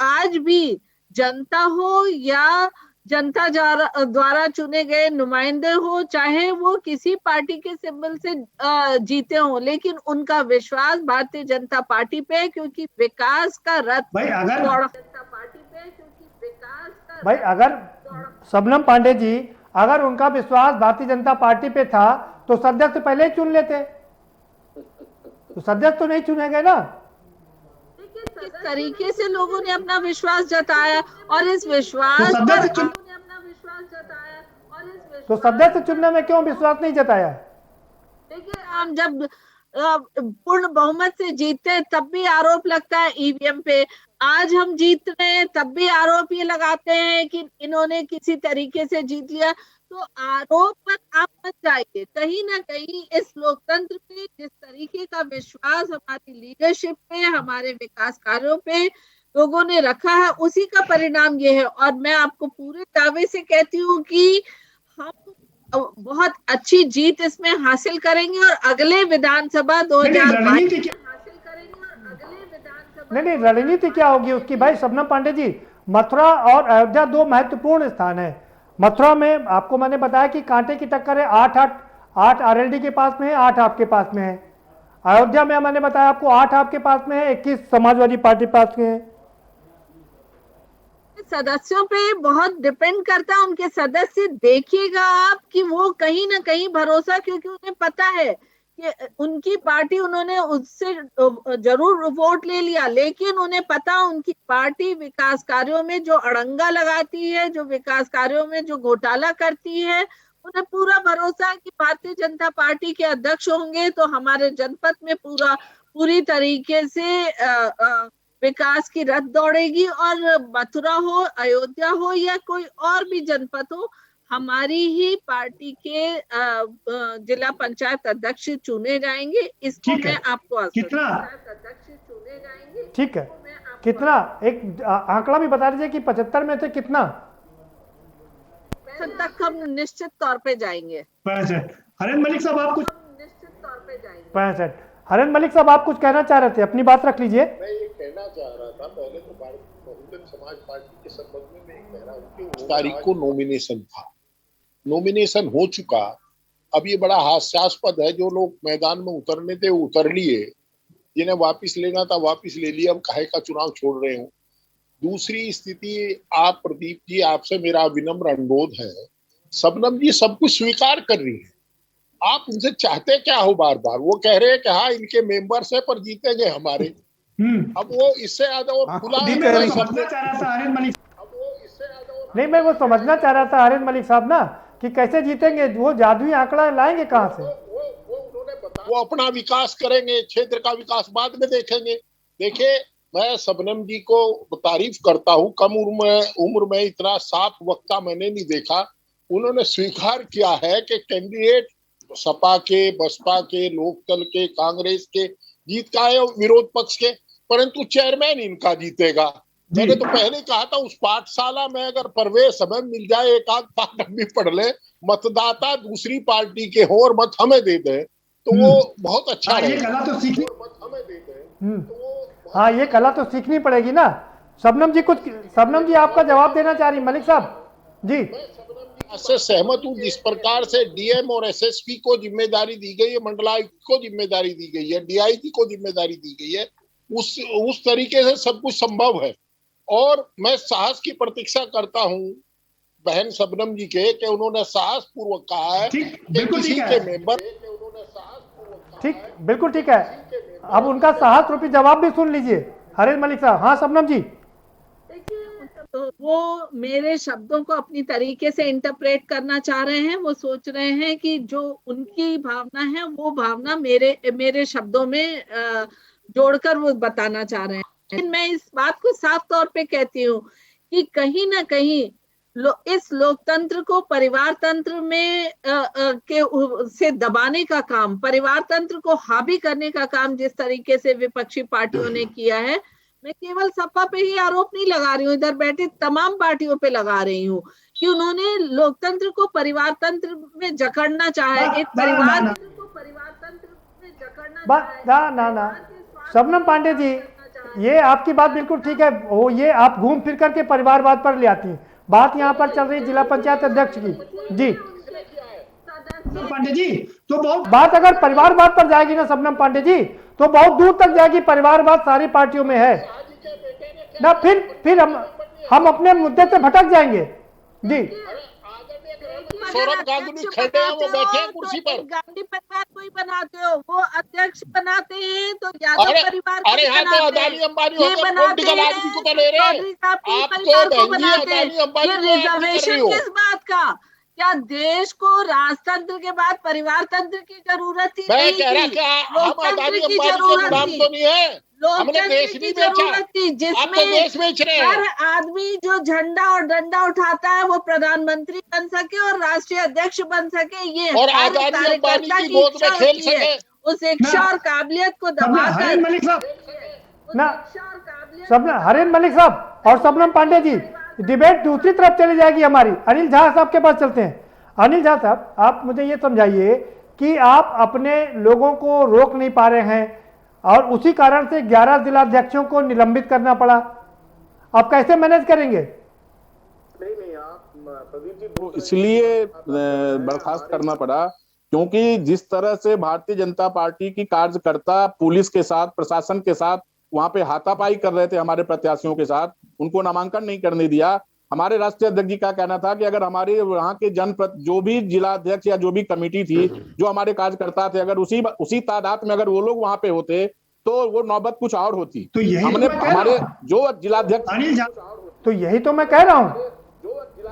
आज भी जनता हो या जनता द्वारा चुने गए नुमाइंदे हो, चाहे वो किसी पार्टी के सिंबल से जीते हो, लेकिन उनका विश्वास भारतीय जनता पार्टी पे, क्योंकि विकास का रथ अगर शबनम पांडे जी, अगर उनका विश्वास भारतीय जनता पार्टी पे था तो सदस्य पहले ही चुन लेते, तो सदस्य तो नहीं चुने गए ना। किस तरीके से लोगों ने अपना विश्वास जताया, और इस विश्वास तो सदस्य चुनने में क्यों विश्वास नहीं जताया? देखिए, हम जब पूर्ण बहुमत से जीतते हैं तब भी आरोप लगता है ईवीएम पे, आज हम जीत रहे हैं तब भी आरोप ये लगाते हैं कि इन्होंने किसी तरीके से जीत लिया। तो आरोप पर आप मत जाइए, कहीं ना कहीं इस लोकतंत्र पे जिस तरीके का विश्वास हमारी लीडरशिप पे, हमारे विकास कार्यों पे लोगों ने रखा है, उसी का परिणाम ये है। और मैं आपको पूरे दावे से कहती हूँ कि हम बहुत अच्छी जीत इसमें हासिल करेंगे, और अगले विधानसभा 2022 नहीं, रणनीति क्या होगी उसकी भाई शबनम पांडे जी? मथुरा और अयोध्या 2 महत्वपूर्ण स्थान है। मथुरा में आपको मैंने बताया कि कांटे की टक्कर है, 8 आरएलडी के पास में है, 8 आपके पास में है। अयोध्या में मैंने बताया आपको 8 आपके पास में है, 21 समाजवादी पार्टी पास में है। सदस्यों पे बहुत डिपेंड करता है, उनके सदस्य देखिएगा आप कि वो कहीं ना कहीं भरोसा, क्योंकि उन्हें पता है कि उनकी पार्टी, उन्होंने उससे जरूर वोट ले लिया, लेकिन उन्हें पता उनकी पार्टी विकास कार्यों में जो अड़ंगा लगाती है, जो विकास कार्यों में जो घोटाला करती है, उन्हें पूरा भरोसा है कि भारतीय जनता पार्टी के अध्यक्ष होंगे तो हमारे जनपद में पूरी तरीके से विकास की रथ दौड़ेगी, और मथुरा हो, अयोध्या हो या कोई और भी जनपद हो, हमारी ही पार्टी के जिला पंचायत अध्यक्ष चुने जाएंगे। इसको मैं आपको कितना अध्यक्ष चुने जाएंगे, ठीक है, कितना एक आंकड़ा भी बता दीजिए कि 75 में से कितना तक हम निश्चित तौर पे जाएंगे। 65। हरन मलिक साहब आप कुछ निश्चित तौर पे जाएंगे 65। हरन मलिक साहब आप कुछ कहना चाह रहे थे, अपनी बात रख लीजिए। मैं ये कहना चाह रहा था, पहले तो बहुजन समाज पार्टी के संबंध में मैं कह रहा हूँ कि 9 तारीख को नॉमिनेशन था, नॉमिनेशन हो चुका। अब ये बड़ा हास्यास्पद है, जो लोग मैदान में उतरने थे वो उतर लिए, जिन्हें वापस लेना था वापस ले लिया, हम काहे का चुनाव छोड़ रहे हो। दूसरी स्थिति, आप प्रदीप जी, आपसे मेरा विनम्र अनुरोध है शबनम जी सब कुछ स्वीकार कर रही है। आप उनसे चाहते क्या हो? बार बार वो कह रहे हैं कि हाँ इनके मेंबर्स है पर जीतेंगे हमारे। अब वो इससे ज्यादा और खुला नहीं, मैं वो समझना चाह रहा था आरिफ मलिक, नहीं मैं वो समझना चाह रहा था आरिफ मलिक साहब ना कि कैसे जीतेंगे, वो जादुई आंकड़ा लाएंगे कहाँ से? वो अपना विकास करेंगे, क्षेत्र का विकास बाद में देखेंगे। देखिए मैं शबनम जी को तारीफ करता हूँ, कम उम्र में इतना साफ वक्ता मैंने नहीं देखा। उन्होंने स्वीकार किया है कि कैंडिडेट सपा के, बसपा के, लोकदल के, कांग्रेस के जीत का है, विरोध पक्ष के, परंतु चेयरमैन इनका जीतेगा। मैंने तो पहले कहा था उस पाठशाला में अगर प्रवेश हमें मिल जाए, एक आध पाठ हम भी पढ़ ले, मतदाता दूसरी पार्टी के हो और मत हमें दे दे तो वो बहुत अच्छा ये कला तो सीखनी, हाँ ये कला तो सीखनी पड़ेगी ना। शबनम जी आपका जवाब देना चाह रही मलिक साहब जी। से सहमत हूँ। जिस प्रकार से डीएम और एसएसपी को जिम्मेदारी दी गई है, मंडलायुक्त को जिम्मेदारी दी गई है, डीआईजी को जिम्मेदारी दी गई है, उस तरीके से सब कुछ संभव है। और मैं साहस की प्रतीक्षा करता हूँ बहन शबनम जी के कि उन्होंने साहस पूर्वक कहा है कि किसी के मेंबर, ठीक बिल्कुल ठीक है। अब उनका साहस रूपी जवाब भी सुन लीजिए हरीश मलिक साहब। हाँ शबनम जी, तो वो मेरे शब्दों को अपनी तरीके से इंटरप्रेट करना चाह रहे हैं। वो सोच रहे हैं कि जो उनकी भावना है वो भावना मेरे शब्दों में जोड़कर वो बताना चाह रहे हैं। लेकिन मैं इस बात को साफ तौर पे कहती हूँ कि कहीं ना कहीं इस लोकतंत्र को परिवार तंत्र में से दबाने का काम, परिवार तंत्र को हावी करने का काम जिस तरीके से विपक्षी पार्टियों ने किया है, मैं केवल सपा पे ही आरोप नहीं लगा रही हूँ, इधर बैठे तमाम पार्टियों पे लगा रही हूँ कि उन्होंने लोकतंत्र को परिवार तंत्र में जकड़ना चाहा है। एक परिवार को परिवार तंत्र में जकड़ना ना शबनम पांडे जी, ये आपकी बात बिल्कुल ठीक है। वो ये आप घूम फिर करके परिवारवाद पर ले आती हैं। बात यहाँ पर चल रही जिला पंचायत अध्यक्ष की जी। पांडे जी तो बहुत बात अगर परिवारवाद पर जाएगी ना शबनम पांडे जी, तो बहुत दूर तक जाएगी। परिवारवाद सारी पार्टियों में है ना, फिर हम अपने मुद्दे से भटक जाएंगे जी। सौरभ गांगुली खड़े हैं, वो बैठे हैं कुर्सी पर। गांधी परिवार को ही बनाते हो, वो अध्यक्ष बनाते हैं तो यादव परिवार को अरे हाँ तो अदानी अंबानी पॉलिटिकल आदमी को तो ले रहे हैं आपको बनाते हैं। ये रिजर्वेशन किस बात का? क्या देश को राजतंत्र के बाद परिवार तंत्र की जरूरत थी? मैं कह रहा क्या हम अदानी अंबानी के गुलाम तो नहीं है, हमने देश नहीं बेचा, जिसमें देश बेच रहे हैं। हर आदमी जो झंडा और डंडा उठाता है वो प्रधानमंत्री बन सके और राष्ट्रीय अध्यक्ष बन सके, ये और अदानी अंबानी की गोद में खेल सके। उस इच्छा और काबिलियत को दबाकर हरीश मलिक साहब और शबनम पांडे जी, डिबेट दूसरी तरफ चली जाएगी हमारी। अनिल झा साहब के पास चलते हैं। अनिल झा साहब, आप मुझे ये समझाइए कि आप अपने लोगों को रोक नहीं पा रहे हैं और उसी कारण से 11 जिलाध्यक्षों को निलंबित करना पड़ा। आप कैसे मैनेज करेंगे? नहीं आप प्रदीप जी, इसलिए बर्खास्त करना पड़ा क्योंकि जिस तरह से भारतीय जनता पार्टी की कार्यकर्ता पुलिस के साथ, प्रशासन के साथ वहां पे हाथापाई कर रहे थे हमारे प्रत्याशियों के साथ, उनको नामांकन नहीं करने दिया। हमारे राष्ट्रीय अध्यक्ष जी का कहना था कि अगर हमारे वहां के जो भी जिला अध्यक्ष या जो भी कमेटी थी, जो हमारे कार्यकर्ता थे, अगर उसी तादाद में अगर वो लोग वहां पे होते तो वो नौबत कुछ और होती। तो हमने हमारे जो जिलाध्यक्ष, तो यही तो मैं कह रहा हूँ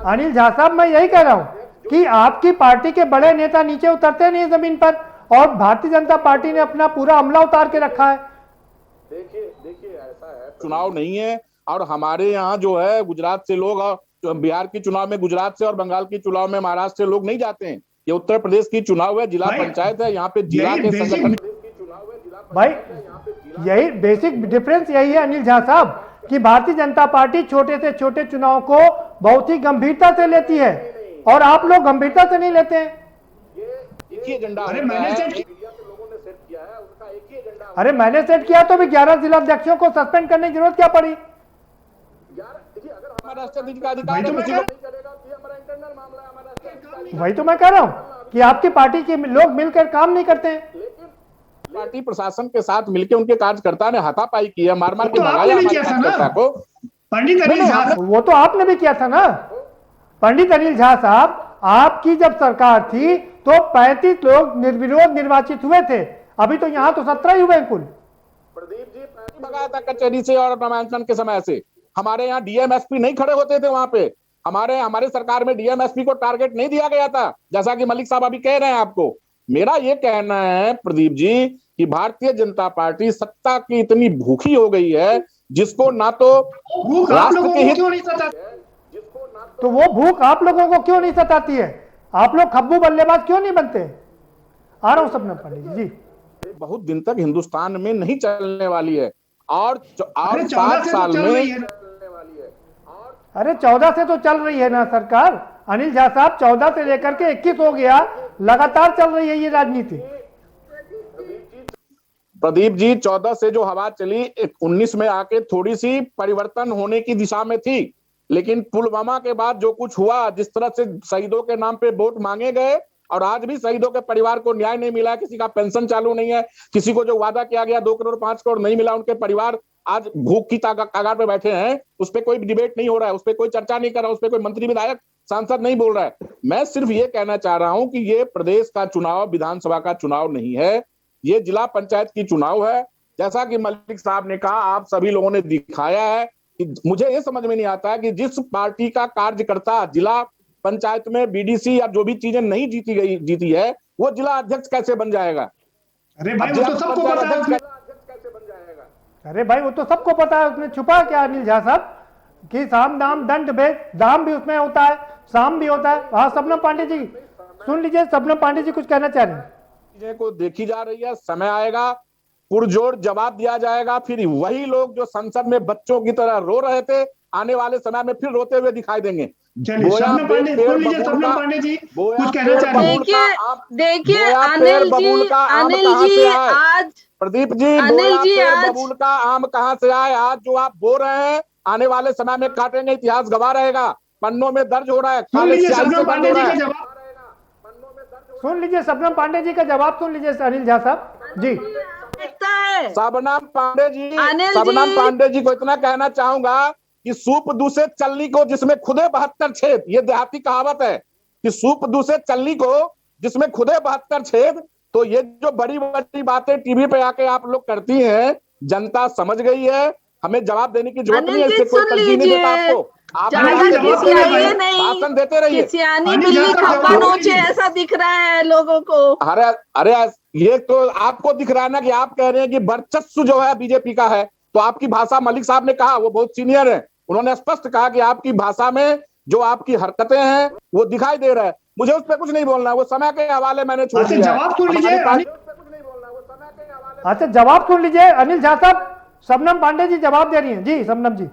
अनिल झा साहब, मैं यही कह रहा हूँ कि आपकी पार्टी के बड़े नेता नीचे उतरते नहीं जमीन पर और भारतीय जनता पार्टी ने अपना पूरा अमला उतार के रखा है। देखिए ऐसा है, चुनाव नहीं है और हमारे यहाँ जो है गुजरात से लोग, और बिहार की चुनाव में गुजरात से और बंगाल की चुनाव में महाराष्ट्र से लोग नहीं जाते हैं। ये उत्तर प्रदेश की चुनाव है, जिला पंचायत है, यहाँ पे जिला के संगठन की चुनाव है। भाई यही बेसिक डिफरेंस यही है अनिल झा साहब कि भारतीय जनता पार्टी छोटे से छोटे चुनाव को बहुत ही गंभीरता से लेती है और आप लोग गंभीरता से नहीं लेते हैं। अरे मैंने सेट किया तो भी 11 जिलाध्यक्षों को सस्पेंड करने की जरूरत क्या पड़ी? वही तो मैं कह रहा हूँ कि आपकी पार्टी के लोग मिलकर काम नहीं करते हैं। पार्टी प्रशासन के साथ मिलकर उनके कार्यकर्ता ने हाथापाई किया, मार मार के भगाया को। पंडित अनिल झा, वो तो आपने भी किया था ना पंडित अनिल झा साहब। आपकी जब सरकार थी तो 35 लोग निर्विरोध निर्वाचित हुए थे, अभी तो यहाँ तो 17 ही हुए कुल। प्रदीप जी भगाया था कचहरी से और नामांकन के समय से। हमारे यहाँ डीएमएसपी नहीं खड़े होते थे वहां पे। हमारे सरकार में डीएमएसपी को टारगेट नहीं दिया गया था, जैसा कि मलिक साहब अभी कह रहे हैं आपको। मेरा ये कहना है प्रदीप जी कि भारतीय जनता पार्टी सत्ता की इतनी भूखी हो गई है जिसको ना तो राष्ट्र के हित, तो वो भूख आप लोगों को क्यों नहीं सताती है? आप लोग खब्बू बल्लेबाज क्यों नहीं बनते? आ रहा हूं सपना पंडित जी। बहुत दिन तक हिंदुस्तान में नहीं चलने वाली है और 7 साल में, अरे 14 से तो चल रही है ना सरकार। अनिल झा साहब 14 से लेकर के 21 हो गया, लगातार चल रही है ये राजनीति। प्रदीप जी 14 से जो हवा चली 19 में आके थोड़ी सी परिवर्तन होने की दिशा में थी, लेकिन पुलवामा के बाद जो कुछ हुआ, जिस तरह से शहीदों के नाम पे वोट मांगे गए और आज भी शहीदों के परिवार को न्याय नहीं मिला, किसी का पेंशन चालू नहीं है, किसी को जो वादा किया गया 2 करोड़ 5 करोड़ नहीं मिला, उनके परिवार आज भूख की कगार पे बैठे हैं। उस पर कोई डिबेट नहीं हो रहा है, उस पर कोई चर्चा नहीं कर रहा, उस पर कोई मंत्री विधायक सांसद नहीं बोल रहा है। मैं सिर्फ ये कहना चाह रहा हूं कि ये प्रदेश का चुनाव विधानसभा का चुनाव नहीं है, ये जिला पंचायत की चुनाव है। जैसा कि मलिक साहब ने कहा, आप सभी लोगों ने दिखाया है कि मुझे ये समझ में नहीं आता है कि जिस पार्टी का कार्यकर्ता जिला पंचायत में बीडीसी या जो भी चीजें नहीं जीती है, वो जिला अध्यक्ष कैसे बन जाएगा? अरे भाई वो तो सबको पता है। अरे भाई वो तो सबको पता है, उसमें छुपा क्या अनिल झा साहब कि साम दाम दंड भेद दाम भी उसमें होता है, साम भी होता है। हाँ शबनम पांडे जी सुन लीजिए, शबनम पांडे जी कुछ कहना चाह रहे हैं। चीजें को देखी जा रही है, समय आएगा पुरजोर जवाब दिया जाएगा। फिर वही लोग जो संसद में बच्चों की तरह रो रहे थे, आने वाले समय में फिर रोते हुए दिखाई देंगे। देखिए अनिल जी आज प्रदीप जी बबूल का आम कहां से आए? आज जो आप बोल रहे हैं आने वाले समय में काटेंगे, इतिहास गवाह रहेगा, पन्नों में दर्ज हो रहा है। सुन लीजिए शबनम पांडे जी का जवाब सुन लीजिए अनिल झा साहब जी। शबनम पांडे जी को इतना कहना चाहूंगा कि सूप दूसरे चलनी को जिसमें खुदे 72 छेद, ये देहाती कहावत है कि सूप दूसरे चलनी को जिसमें खुदे 72 छेद। तो ये जो बड़ी बड़ी बातें टीवी पे आके आप लोग करती हैं, जनता समझ गई है, हमें जवाब देने की जरूरत नहीं है। इससे कोई तरजीह नहीं देता आपको, आप भाषण देते रहिए। ऐसा दिख रहा है लोगों को। अरे ये तो आपको दिख रहा है ना कि आप कह रहे हैं कि वर्चस्व जो है बीजेपी का है, तो आपकी भाषा, मलिक साहब ने कहा, वो बहुत सीनियर है, उन्होंने स्पष्ट कहा कि आपकी भाषा में जो आपकी हरकतें हैं वो दिखाई दे रहा है। मुझे उस पर कुछ नहीं बोलना, वो समय के हवाले मैंने छोड़ दिया। जवाब सुन लीजिए। अच्छा जवाब सुन लीजिए अनिल झा साहब, शबनम पांडे जी जवाब दे रही हैं जी। शबनम जी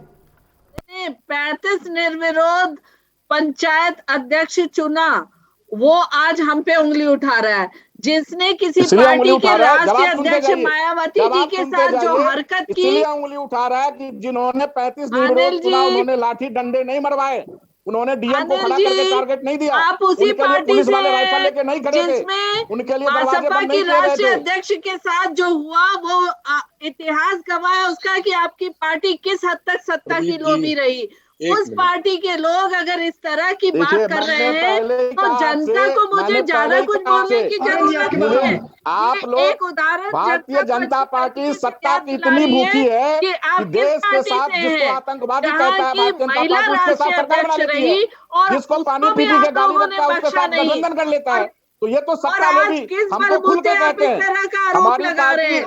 35 निर्विरोध पंचायत अध्यक्ष चुना, वो आज हम पे उंगली उठा रहा है। जिसने किसी पार्टी के राष्ट्रीय अध्यक्ष मायावती जी के साथ जो हरकत की, उंगली उठा रहा है कि जिन्होंने 35 निर्विरोध चुना, उन्होंने लाठी डंडे नहीं मरवाए, उन्होंने डीएम को खड़ा करके टारगेट नहीं दिया। आप उसी पार्टी से लेके नहीं खड़े थे, उनके लिए सपा की राष्ट्रीय अध्यक्ष के साथ जो हुआ वो इतिहास गवाह है उसका कि आपकी पार्टी किस हद तक सत्ता की लोभी रही। उस पार्टी के लोग अगर इस तरह की बात कर रहे हैं तो जनता को मुझे ज्यादा कुछ बोलने की जरूरत नहीं है। आप लोग एक उदाहरण, भारतीय जनता पार्टी सत्ता की इतनी भूखी है कि देश के साथ जिसको आतंकवादी कहता है भारतीय जनता पार्टी उसके साथ सरकार बना लेती है, जिसको पानी पीटी के गाली देता है उसके साथ गठबंधन कर लेता है। तो ये तो सत्ता लोभी हमको खुल के कहते हैं।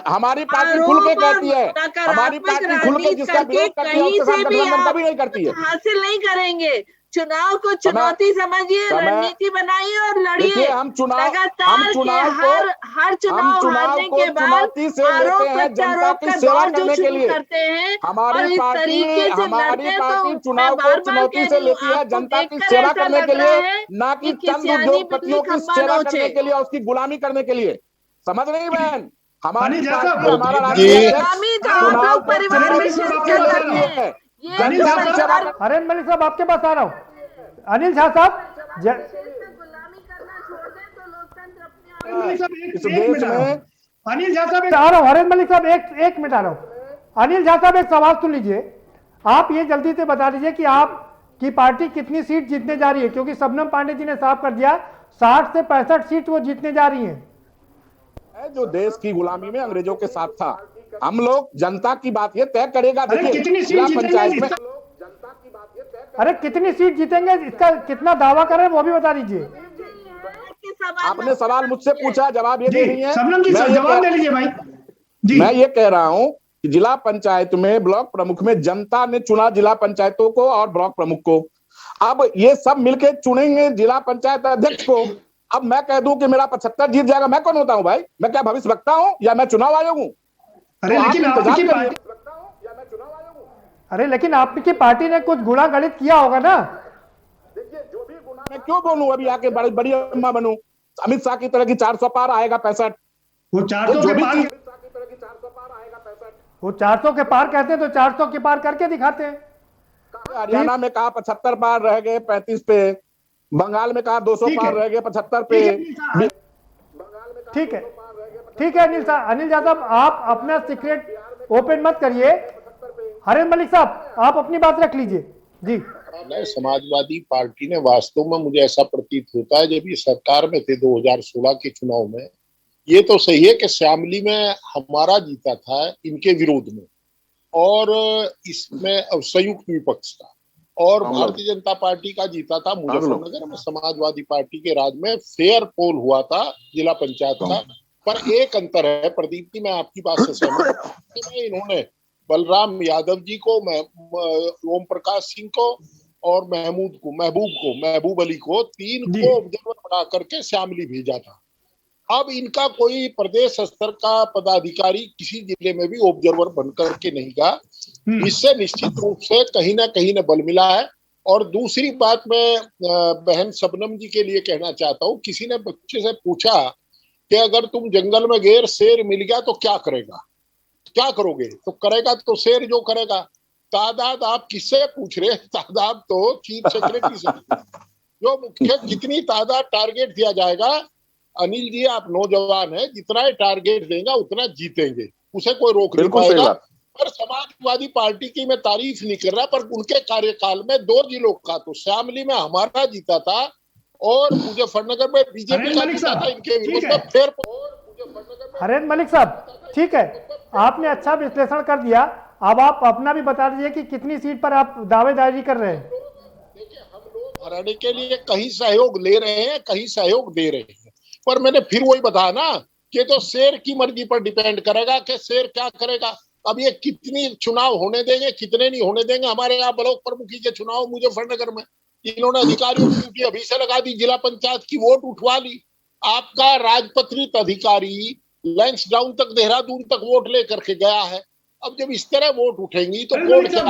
हमारी पार्टी खुल के कहती है, हमारी पार्टी खुल के जिसका विरोध करती है उसके साथ गठबंधन कभी नहीं करती है। हासिल नहीं करेंगे। चुनाव को चुनौती समझिए, रणनीति बनाइए और लड़िए। हम चुनाव हर चुनाव हारने के बाद आरोप प्रत्यारोप का दौर जो शुरू करते हैं और इस तरीके से लड़ते हैं, तो चुनाव को चुनौती से लेती है जनता की सेवा करने के लिए, ना कि चंद उद्योगपतियों की सेवा करने के लिए और उसकी गुलामी करने के लिए। समझ रही बहन? हमारी हमारा राष्ट्रीय चुनाव परिवार में है। अरे मलिक साहब आपके पास आ रहा हूँ। अनिल झा साहब अनिल झा साहब आ रहा हूँ। हरेंद्र मलिक साहब एक मिनट आ रहा हूँ। अनिल झा साहब एक सवाल सुन लीजिए। आप ये जल्दी से बता दीजिए कि आप कि पार्टी कितनी सीट जीतने जा रही है, क्योंकि शबनम पांडे जी ने साफ कर दिया 60 से 65 सीट वो जीतने जा रही हैं। जो देश की गुलामी में अंग्रेजों के साथ था, हम लोग जनता की बात ये तय करेगा। अरे कितनी सीट जीतेंगे, अरे कितनी सीट जीतेंगे इसका कितना दावा करें वो भी बता दीजिए। आपने सवाल मुझसे पूछा, जवाब ये दे रही है। शबनम जी जवाब दे लीजिए भाई। मैं ये कह रहा हूँ कि जिला पंचायत में ब्लॉक प्रमुख में जनता ने चुना जिला पंचायतों को और ब्लॉक प्रमुख को। अब ये सब मिलके चुनेंगे जिला पंचायत अध्यक्ष को। अब मैं कह दूं कि मेरा 75 जीत जाएगा, मैं कौन होता हूं भाई? मैं क्या भविष्य वक्ता हूं या मैं चुनाव आयोग हूं? अरे लेकिन आपकी पार्टी ने कुछ गुणा गणित किया होगा ना। मैं क्यों बोलूं अभी आके बड़ी बड़ी अम्मा बनूं? अमित शाह की तरह की 400 पार आएगा 65। वो 400 के पार, वो 400 के पार कहते हैं तो 400 के पार करके दिखाते हैं। हरियाणा में कहा 75 पार रह गए 35 पे, बंगाल में कहा 200 पार रह गए 75 पे। ठीक है, ठीक है अनिल यादव, आप अपना सीक्रेट ओपन मत करिए। हरेंद्र मलिक साहब आप अपनी बात रख लीजिए जी। समाजवादी पार्टी ने वास्तव में, मुझे ऐसा प्रतीत होता है जब ये सरकार में थे 2016 के चुनाव में, ये तो सही है कि श्यामली में हमारा जीता था इनके विरोध में, और इसमें संयुक्त विपक्ष का, और भारतीय जनता पार्टी का जीता था मुजफ्फरनगर में समाजवादी पार्टी के राज में। फेयर पोल हुआ था जिला पंचायत का, पर एक अंतर है प्रदीप जी, मैं आपकी बात से सहमत हूं। इन्होंने बलराम यादव जी को, ओम प्रकाश सिंह को और महबूब अली को, 3 को ऑब्जर्वर बना करके श्यामली भेजा था। अब इनका कोई प्रदेश स्तर का पदाधिकारी किसी जिले में भी ऑब्जर्वर बनकर के नहीं गया। इससे निश्चित रूप से कहीं ना बल मिला है। और दूसरी बात मैं बहन शबनम जी के लिए कहना चाहता हूँ, किसी ने बच्चे से पूछा कि अगर तुम जंगल में गए, शेर मिल गया तो क्या करेगा, क्या करोगे? तो करेगा तो शेर जो करेगा। तादाद आप किससे पूछ रहे हैं? तादाद तो चीफ सेक्रेटरी से, जो मुख्य जितनी तादाद टारगेट दिया जाएगा, अनिल जी आप नौजवान हैं, जितना टारगेट देगा उतना जीतेंगे, उसे कोई रोक नहीं पाएगा। पर समाजवादी पार्टी की मैं तारीफ नहीं कर रहा, पर उनके कार्यकाल में 2 जिलों का, तो श्यामली में हमारा जीता था और मुजफ्फरनगर में बीजेपी का जीता था इनके विरोध में। फिर हरेंद्र मलिक साहब ठीक है, आपने अच्छा विश्लेषण कर दिया। अब आप अपना भी बता दीजिए कि कितनी सीट पर आप दावेदारी कर रहे हैं। हराने के लिए कहीं सहयोग ले रहे हैं, कहीं सहयोग दे रहे हैं, पर मैंने फिर वही बताया ना कि तो शेर की मर्जी पर डिपेंड करेगा कि शेर क्या करेगा। अब ये कितनी चुनाव होने देंगे, कितने नहीं होने देंगे। हमारे यहाँ ब्लॉक प्रमुखी के चुनाव मुजफ्फरनगर में इन्होंने अधिकारियों की ड्यूटी अभी से लगा दी, जिला पंचायत की वोट उठवा ली। आपका राजपत्रित अधिकारी लैंस डाउन तक, देहरादून तक वोट लेकर के गया है। अब जब इस तरह वोट उठेंगी तो कौन क्या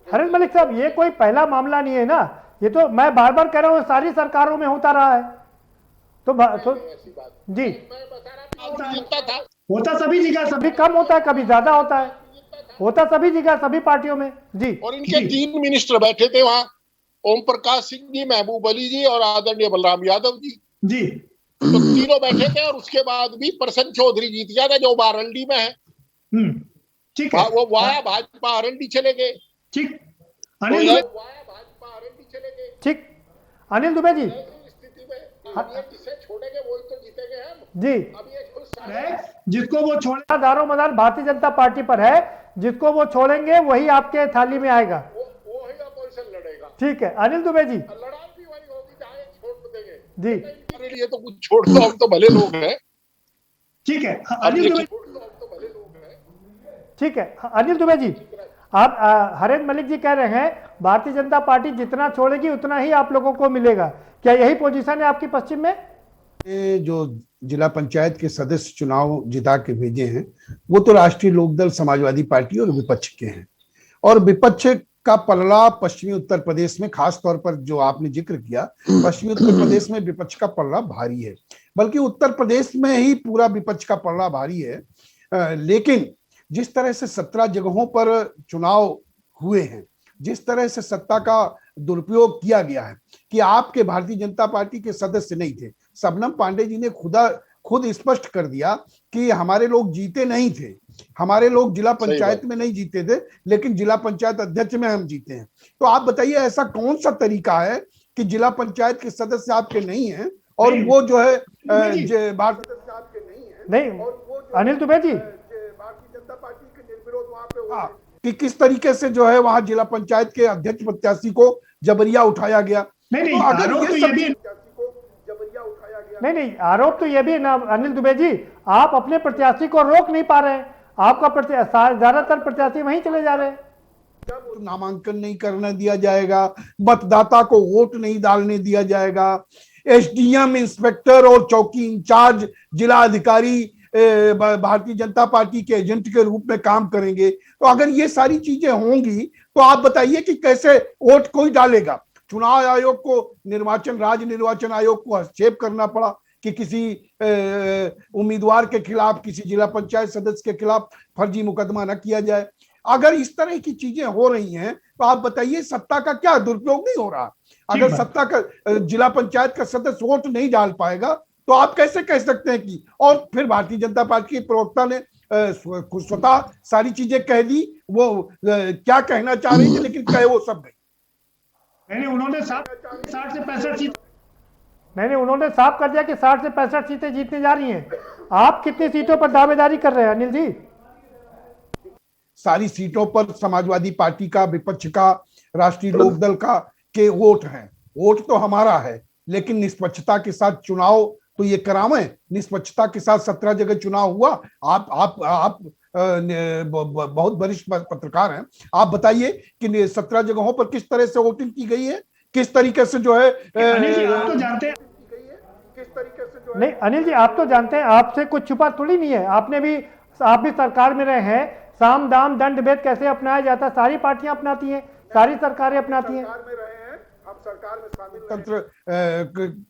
हरेंद्र मलिक साहब, ये कोई पहला मामला नहीं है ना, ये तो मैं बार बार कह रहा हूँ सारी सरकारों में होता रहा है। तो जी होता सभी जगह, सभी कम होता है, कभी ज्यादा होता है, होता सभी जगह सभी पार्टियों में जी। और इनके 3 मिनिस्टर बैठे थे वहां, ओम प्रकाश सिंह जी, महबूब अली जी और आदरणीय बलराम यादव जी। तो तीनों बैठे थे, और उसके बाद भी प्रसन्न चौधरी जीत गया था जो बारंडी में है। ठीक है, वो वाया भाजपा आरएलडी चले गए। ठीक अनिल, ठीक अनिल दुबे जी, छोड़ेंगे वो तो जीतेंगे हम जी। जिसको वो छोड़ेगा, दारोमदार भारतीय जनता पार्टी पर है, जिसको वो छोड़ेंगे वही आपके थाली में आएगा। वही अपोजिशन लड़ेगा। ठीक है अनिल दुबे जी, जी लिए तो कुछ छोड़ दो, हम तो भले लोग हैं। ठीक है अनिल दुबे, ठीक है अनिल दुबे जी, आप हरेंद्र मलिक जी कह रहे हैं भारतीय जनता पार्टी जितना छोड़ेगी उतना ही आप लोगों को मिलेगा, क्या यही पोजीशन है आपकी पश्चिम में? जो जिला पंचायत के सदस्य चुनाव जिता के भेजे हैं वो तो राष्ट्रीय लोकदल समाजवादी पार्टी और विपक्ष के हैं, और विपक्ष का पलड़ा पश्चिमी उत्तर प्रदेश में, खास तौर पर जो आपने जिक्र किया, पश्चिमी उत्तर प्रदेश में विपक्ष का पलड़ा भारी है, बल्कि उत्तर प्रदेश में ही पूरा विपक्ष का पलड़ा भारी है। लेकिन जिस तरह से 17 जगहों पर चुनाव हुए हैं, जिस तरह से सत्ता का दुरुपयोग किया गया है कि आपके भारतीय जनता पार्टी के सदस्य नहीं थे। शबनम पांडे जी ने खुद स्पष्ट कर दिया कि हमारे लोग जीते नहीं थे, हमारे लोग जिला पंचायत में नहीं जीते थे, लेकिन जिला पंचायत अध्यक्ष में हम जीते हैं। तो आप बताइए ऐसा कौन सा तरीका है कि जिला पंचायत के सदस्य आपके नहीं हैं और वो जो है भारतीय नहीं अनिल दुबे जी भारतीय जनता पार्टी के निर्विरोध वहां पे हुआ कि किस तरीके से जो है वहां जिला पंचायत के अध्यक्ष प्रत्याशी को जबरिया उठाया गया। नहीं आरोप तो ये भी ना अनिल दुबे जी, आप अपने प्रत्याशी को रोक नहीं पा रहे हैं, आपका ज्यादातर प्रत्याशी वहीं चले जा रहे हैं। तो नामांकन नहीं करने दिया जाएगा, मतदाता को वोट नहीं डालने दिया जाएगा, एसडीएम, इंस्पेक्टर और चौकी इंचार्ज जिला अधिकारी भारतीय जनता पार्टी के एजेंट के रूप में काम करेंगे। तो अगर ये सारी चीजें होंगी तो आप बताइए कि कैसे वोट कोई डालेगा। चुनाव आयोग को, राज्य निर्वाचन आयोग को हस्तक्षेप करना पड़ा कि किसी उम्मीदवार के खिलाफ, किसी जिला पंचायत सदस्य के खिलाफ फर्जी मुकदमा न किया जाए। अगर इस तरह की चीजें हो रही हैं तो आप बताइए सत्ता का क्या दुरुपयोग नहीं हो रहा। अगर सत्ता का जिला पंचायत का सदस्य वोट नहीं डाल पाएगा तो आप कैसे कह सकते हैं कि, और फिर भारतीय जनता पार्टी के प्रवक्ता ने स्वतः सारी चीजें कह दी, वो क्या कहना चाह रही थी लेकिन कहे वो सब नहीं। उन्होंने 60 से 65 सीट नहीं, उन्होंने साफ कर दिया कि 60 से 65 सीटें जीतने जा रही हैं। आप कितनी सीटों पर दावेदारी कर रहे हैं अनिल जी? सारी सीटों पर समाजवादी पार्टी का, विपक्ष का, राष्ट्रीय लोकदल का के वोट हैं। वोट तो हमारा है, लेकिन निष्पक्षता के साथ चुनाव तो ये करावें। निष्पक्षता के साथ 17 जगह चुनाव हुआ। आप बहुत वरिष्ठ पत्रकार हैं, आप बताइए कि 17 जगहों पर किस तरह से वोटिंग की गई है, किस तरीके से जो है आप तो जानते हैं नहीं अनिल जी, आप तो जानते हैं, आपसे कुछ छुपा थोड़ी नहीं है। आप भी सरकार में रहे हैं, साम दाम दंड भेद कैसे अपनाया जाता है, सारी पार्टियां अपनाती हैं, सारी सरकारें अपनाती हैं। हम सरकार में शामिल तंत्र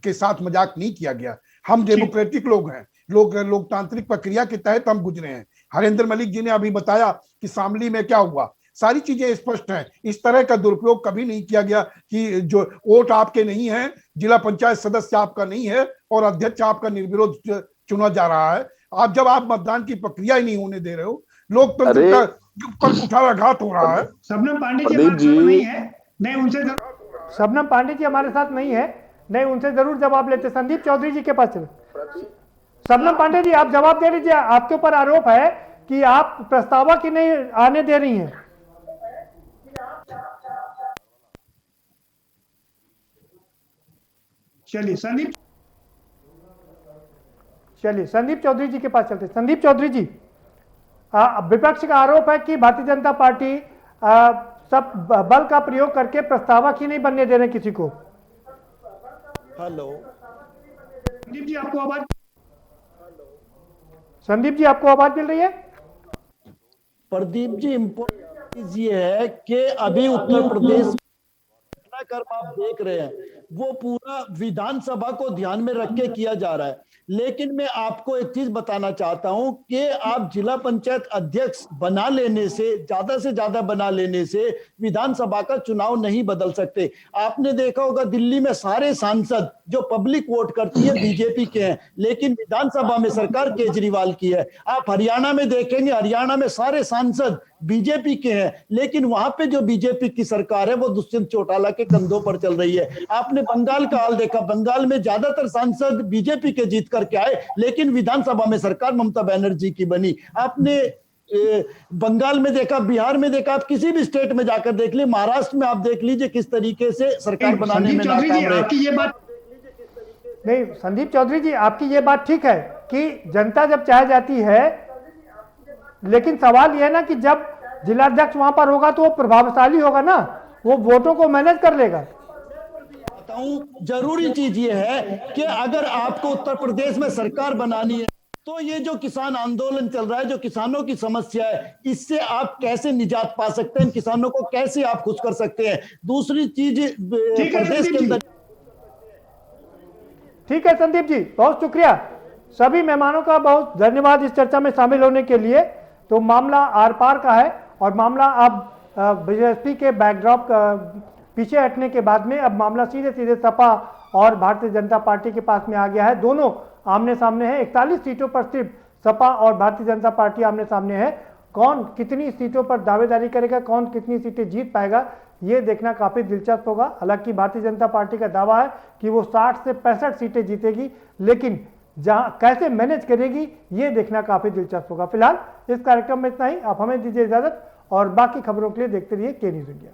के साथ मजाक नहीं किया गया। हम डेमोक्रेटिक लोग हैं, लोकतांत्रिक प्रक्रिया के तहत हम गुजरे हैं। हरेंद्र मलिक जी ने अभी बताया कि शामली में क्या हुआ, सारी चीजें स्पष्ट हैं। इस तरह का दुरुपयोग कभी नहीं किया गया कि जो वोट आपके नहीं है, जिला पंचायत सदस्य आपका नहीं है और अध्यक्ष आपका निर्विरोध चुना जा रहा है। जब आप मतदान की प्रक्रिया ही नहीं होने दे रहे हो, लोकतंत्र का पर कुठाराघात हो रहा है। शबनम पांडे जी हमारे साथ नहीं है, नहीं उनसे शबनम पांडे जी हमारे साथ नहीं है, नहीं उनसे जरूर जवाब लेते। संदीप चौधरी जी के पास चले। शबनम पांडे जी आप जवाब दे लीजिए, आपके ऊपर आरोप है कि आप प्रस्तावक ही नहीं आने दे रही हैं। चलिए संदीप चौधरी जी के पास चलते। संदीप चौधरी जी, विपक्ष का आरोप है कि भारतीय जनता पार्टी सब बल का प्रयोग करके प्रस्तावक ही नहीं बनने दे रहे किसी को। हेलो संदीप जी, आपको आवाज मिल रही है? प्रदीप जी, इम्पोर्टेंट ये है कि अभी उत्तर प्रदेश घटनाक्रम आप देख रहे हैं वो पूरा विधानसभा को ध्यान में रख के किया जा रहा है। लेकिन मैं आपको एक चीज बताना चाहता हूं कि आप जिला पंचायत अध्यक्ष बना लेने से ज्यादा बना लेने से विधानसभा का चुनाव नहीं बदल सकते। आपने देखा होगा दिल्ली में सारे सांसद जो पब्लिक वोट करती है बीजेपी के हैं, लेकिन विधानसभा में सरकार केजरीवाल की है। आप हरियाणा में देखेंगे, हरियाणा में सारे सांसद बीजेपी के हैं, लेकिन वहां पे जो बीजेपी की सरकार है वो दुष्यंत चौटाला के कंधों पर चल रही है। आपने बंगाल का हाल देखा, बंगाल में ज्यादातर सांसद बीजेपी के जीत करके आए, लेकिन विधानसभा में सरकार ममता बनर्जी की बनी। आपने बंगाल में देखा, बिहार में देखा, आप किसी भी स्टेट में जाकर देख लीजिए, महाराष्ट्र में आप देख लीजिए किस तरीके से सरकार बनाने में नाकाम रहे। नहीं संदीप चौधरी जी, आपकी ये बात ठीक है कि जनता जब चाह जाती है, लेकिन सवाल यह है ना कि जब जिलाध्यक्ष वहां पर होगा तो वो प्रभावशाली होगा ना, वो वोटों को मैनेज कर लेगा। जरूरी चीज ये है कि अगर आपको उत्तर प्रदेश में सरकार बनानी है तो ये जो किसान आंदोलन चल रहा है, जो किसानों की समस्या है, इससे आप कैसे निजात पा सकते हैं, किसानों को कैसे आप खुश कर सकते हैं। दूसरी चीज प्रदेश के अंदर। ठीक है संदीप जी, बहुत शुक्रिया। सभी मेहमानों का बहुत धन्यवाद इस चर्चा में शामिल होने के लिए। तो मामला आर पार का है और मामला अब बीजेपी के बैकड्रॉप पीछे हटने के बाद में अब मामला सीधे सपा और भारतीय जनता पार्टी के पास में आ गया है। दोनों आमने सामने हैं। 41 सीटों पर सिर्फ सपा और भारतीय जनता पार्टी आमने सामने है। कौन कितनी सीटों पर दावेदारी करेगा, कौन कितनी सीटें जीत पाएगा, ये देखना काफी दिलचस्प होगा। हालांकि भारतीय जनता पार्टी का दावा है कि वो 60 से 65 सीटें जीतेगी, लेकिन जहां कैसे मैनेज करेगी ये देखना काफी दिलचस्प होगा। फिलहाल इस कार्यक्रम में इतना ही। आप हमें दीजिए इजाजत और बाकी खबरों के लिए देखते रहिए के न्यूज़ इंडिया।